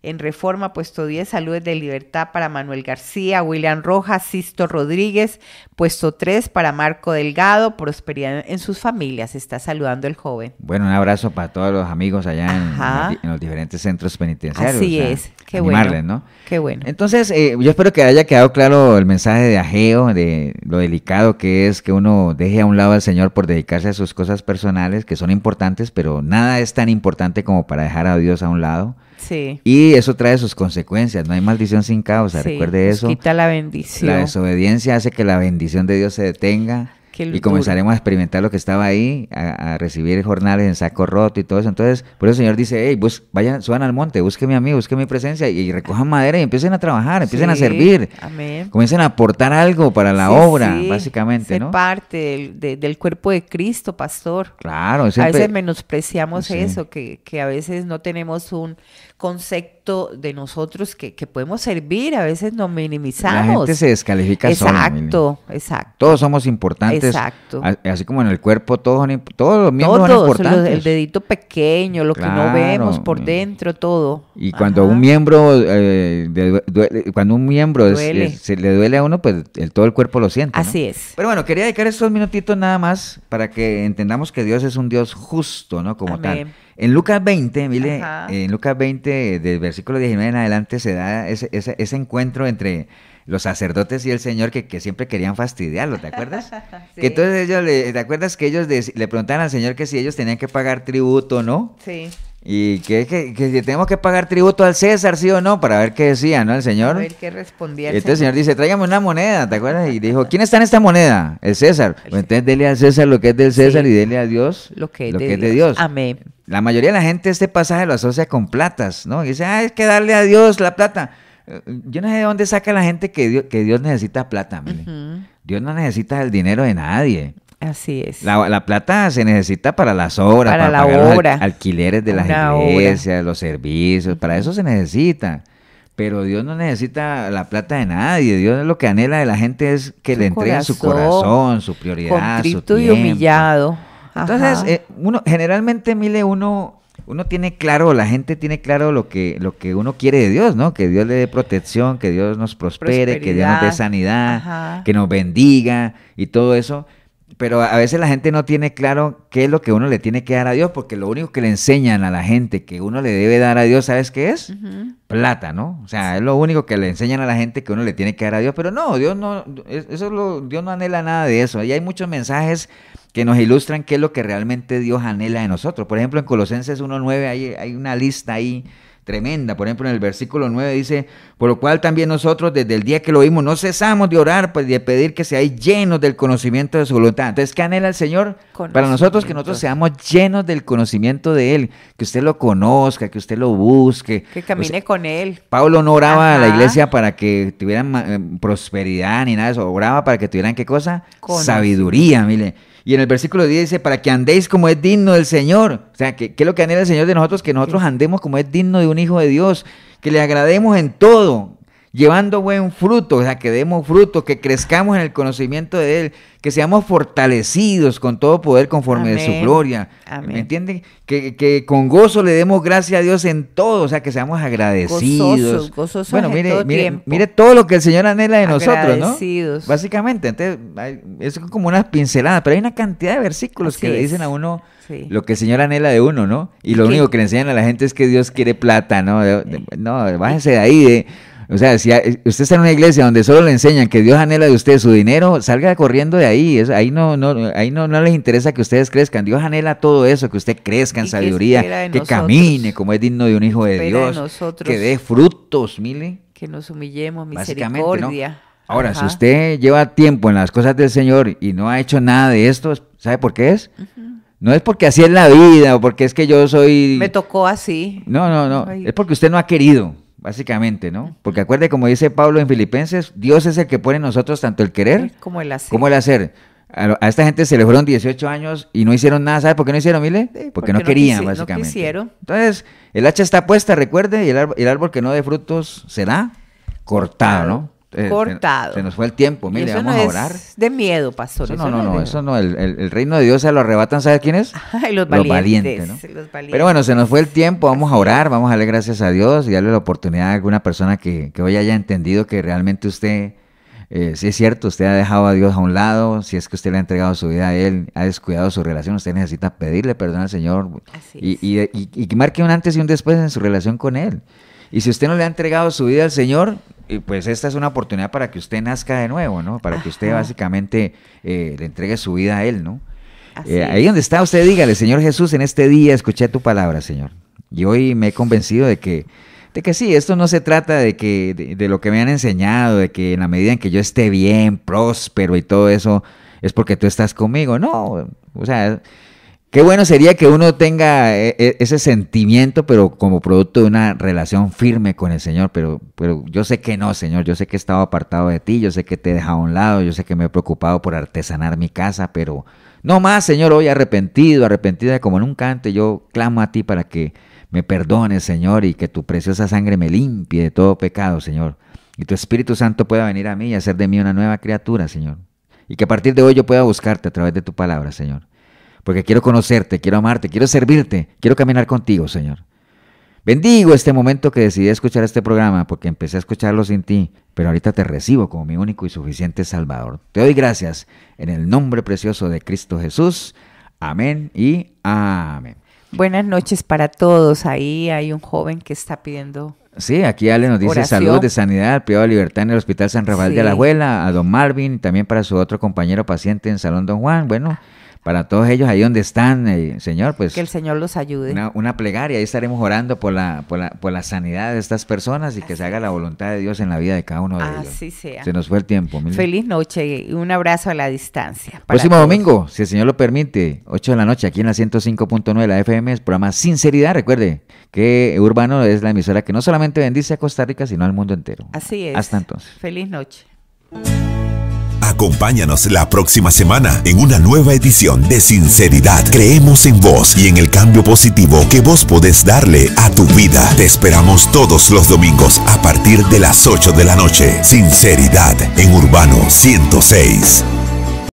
En Reforma, puesto 10, Saludes de Libertad para Manuel García, William Rojas, Sisto Rodríguez. Puesto 3 para Marco Delgado, prosperidad en sus familias. Está saludando el joven. Bueno, un abrazo para todos los amigos allá en los diferentes centros penitenciarios. Así es, qué bueno. ¿No? Qué bueno. Entonces, yo espero que haya quedado claro el mensaje de Ageo, de lo delicado que es que uno deje a un lado al Señor por dedicarse a sus cosas personales, que son importantes, pero nada es tan importante como para dejar a Dios a un lado. Sí. Y eso trae sus consecuencias, no hay maldición sin causa, recuerde eso. Quita la bendición. La desobediencia hace que la bendición de Dios se detenga y comenzaremos a experimentar lo que estaba ahí, a recibir jornales en saco roto y todo eso. Entonces, por eso el Señor dice, hey, vayan, suban al monte, búsquenme a mí, busquen mi presencia y recojan madera y empiecen a trabajar, empiecen a servir. Amén. Comiencen a aportar algo para la obra, básicamente, ¿no? Ser parte del cuerpo de Cristo, pastor. Claro. A veces menospreciamos eso, que a veces no tenemos un concepto de nosotros que podemos servir, a veces nos minimizamos. La gente se descalifica sola. Exacto. Todos somos importantes. Exacto. Así como en el cuerpo, todos los miembros son importantes. El dedito pequeño, lo que no vemos por dentro, todo. Y cuando un miembro, se le duele a uno, pues todo el cuerpo lo siente, ¿no? Así es. Pero bueno, quería dedicar estos minutitos nada más para que entendamos que Dios es un Dios justo, ¿no? Como tal. En Lucas 20, mire, en Lucas 20, del versículo 19 en adelante, se da ese encuentro entre los sacerdotes y el Señor que siempre querían fastidiarlo, ¿te acuerdas? Sí. Que entonces ¿te acuerdas que ellos le preguntaban al Señor que si ellos tenían que pagar tributo, ¿no? Sí. Y que tenemos que pagar tributo al César, ¿sí o no? Para ver qué decía, ¿no? El Señor. A ver qué respondía el Entonces el Señor dice, tráigame una moneda, ¿te acuerdas? Y dijo, ¿quién está en esta moneda? El César. Pues entonces dele al César lo que es del César y dele a Dios lo que es de Dios. Amén. La mayoría de la gente este pasaje lo asocia con platas, ¿no? Y dice, es que darle a Dios la plata. Yo no sé de dónde saca la gente que Dios necesita plata, mire. Dios no necesita el dinero de nadie. Así es. La plata se necesita para las obras, para la pagar obra. Los alquileres de las iglesias, los servicios, para eso se necesita. Pero Dios no necesita la plata de nadie. Dios lo que anhela de la gente es que le entreguen su corazón, su prioridad, contrito su tiempo. Y humillado. Entonces, generalmente, mire, uno tiene claro, la gente tiene claro lo que uno quiere de Dios, ¿no? Que Dios le dé protección, que Dios nos prospere, que Dios nos dé sanidad, que nos bendiga y todo eso. Pero a veces la gente no tiene claro qué es lo que uno le tiene que dar a Dios, porque lo único que le enseñan a la gente que uno le debe dar a Dios, ¿sabes qué es? Plata, ¿no? O sea, es lo único que le enseñan a la gente que uno le tiene que dar a Dios, pero no, Dios no anhela nada de eso. Y hay muchos mensajes que nos ilustran qué es lo que realmente Dios anhela de nosotros. Por ejemplo, en Colosenses 1:9 hay una lista ahí tremenda. Por ejemplo, en el versículo 9 dice, por lo cual también nosotros desde el día que lo oímos no cesamos de orar, pues de pedir que seáis llenos del conocimiento de su voluntad. Entonces, ¿qué anhela el Señor? Para nosotros, que nosotros seamos llenos del conocimiento de Él, que usted lo conozca, que usted lo busque. Que camine con Él. Pablo no oraba a la iglesia para que tuvieran prosperidad ni nada de eso, oraba para que tuvieran, ¿qué cosa? Sabiduría, mire. Y en el versículo 10 dice, para que andéis como es digno del Señor. O sea, ¿qué es lo que anhela el Señor de nosotros? Que nosotros andemos como es digno de un hijo de Dios, que le agrademos en todo, llevando buen fruto, o sea, que demos fruto, que crezcamos en el conocimiento de Él, que seamos fortalecidos con todo poder conforme de su gloria. ¿Me entienden? Que con gozo le demos gracias a Dios en todo, o sea, que seamos agradecidos. Gozosos bueno, mire todo lo que el Señor anhela de nosotros, ¿no? Básicamente, entonces, es como unas pinceladas, pero hay una cantidad de versículos que le dicen a uno lo que el Señor anhela de uno, ¿no? Y lo único que le enseñan a la gente es que Dios quiere plata, ¿no? No, bájese de ahí, o sea, si usted está en una iglesia donde solo le enseñan que Dios anhela de usted su dinero, salga corriendo de ahí. Ahí no les interesa que ustedes crezcan. Dios anhela todo eso, que usted crezca en sabiduría, que camine como es digno de un hijo de Dios, que dé frutos, mire. Que nos humillemos, misericordia. ¿No? Ahora, si usted lleva tiempo en las cosas del Señor y no ha hecho nada de esto, ¿sabe por qué es? No es porque así es la vida o porque es que yo soy... Me tocó así. No. Es porque usted no ha querido. Básicamente, ¿no? Porque acuerde, como dice Pablo en Filipenses, Dios es el que pone en nosotros tanto el querer como el hacer. Como el hacer. A esta gente se le fueron 18 años y no hicieron nada. ¿Sabe por qué no hicieron, Mile? Porque no querían, básicamente. No quisieron. Entonces, el hacha está puesta, recuerde, y el árbol que no dé frutos será cortado, ¿no? cortado. Se nos fue el tiempo, mire, eso vamos no a orar. Es de miedo, pastor. Eso no, el reino de Dios se lo arrebatan, ¿sabe quién es? Ay, los valientes, ¿no? Los valientes. Pero bueno, se nos fue el tiempo, vamos a orar, vamos a darle gracias a Dios y darle la oportunidad a alguna persona que hoy haya entendido que realmente usted, si es cierto, usted ha dejado a Dios a un lado, si es que usted le ha entregado su vida a Él, ha descuidado su relación, usted necesita pedirle perdón al Señor y marque un antes y un después en su relación con Él. Y si usted no le ha entregado su vida al Señor, pues esta es una oportunidad para que usted nazca de nuevo, ¿no? Para que usted básicamente le entregue su vida a Él, ¿no? Ahí donde está, usted dígale, Señor Jesús, en este día escuché tu palabra, Señor. Y hoy me he convencido de que sí, esto no se trata de lo que me han enseñado, de que en la medida en que yo esté bien, próspero y todo eso, es porque tú estás conmigo. No, o sea, qué bueno sería que uno tenga ese sentimiento, pero como producto de una relación firme con el Señor, pero yo sé que no, Señor, yo sé que he estado apartado de ti, yo sé que te he dejado a un lado, yo sé que me he preocupado por artesanar mi casa, pero no más, Señor, hoy arrepentida como nunca antes, yo clamo a ti para que me perdones, Señor, y que tu preciosa sangre me limpie de todo pecado, Señor, y tu Espíritu Santo pueda venir a mí y hacer de mí una nueva criatura, Señor, y que a partir de hoy yo pueda buscarte a través de tu palabra, Señor. Porque quiero conocerte, quiero amarte, quiero servirte, quiero caminar contigo, Señor. Bendigo este momento que decidí escuchar este programa, porque empecé a escucharlo sin ti, pero ahorita te recibo como mi único y suficiente Salvador. Te doy gracias en el nombre precioso de Cristo Jesús. Amén y amén. Buenas noches para todos. Ahí hay un joven que está pidiendo. Sí, aquí Ale nos dice oración. Salud de sanidad, privado de libertad en el Hospital San Rafael de Alajuela, a don Marvin, también para su otro compañero paciente en Salón Don Juan. Bueno, para todos ellos ahí donde están, Señor, pues que el Señor los ayude. Una plegaria, ahí estaremos orando por la sanidad de estas personas y que se haga la voluntad de Dios en la vida de cada uno de ellos. Así sea. Se nos fue el tiempo. Feliz noche y un abrazo a la distancia. Próximo domingo, si el Señor lo permite, 8 de la noche, aquí en la 105.9 de la FM, el programa Sinceridad. Recuerde que Urbano es la emisora que no solamente bendice a Costa Rica, sino al mundo entero. Así es. Hasta entonces. Feliz noche. Acompáñanos la próxima semana en una nueva edición de Sinceridad. Creemos en vos y en el cambio positivo que vos podés darle a tu vida. Te esperamos todos los domingos a partir de las 8 de la noche. Sinceridad en Urbano 106.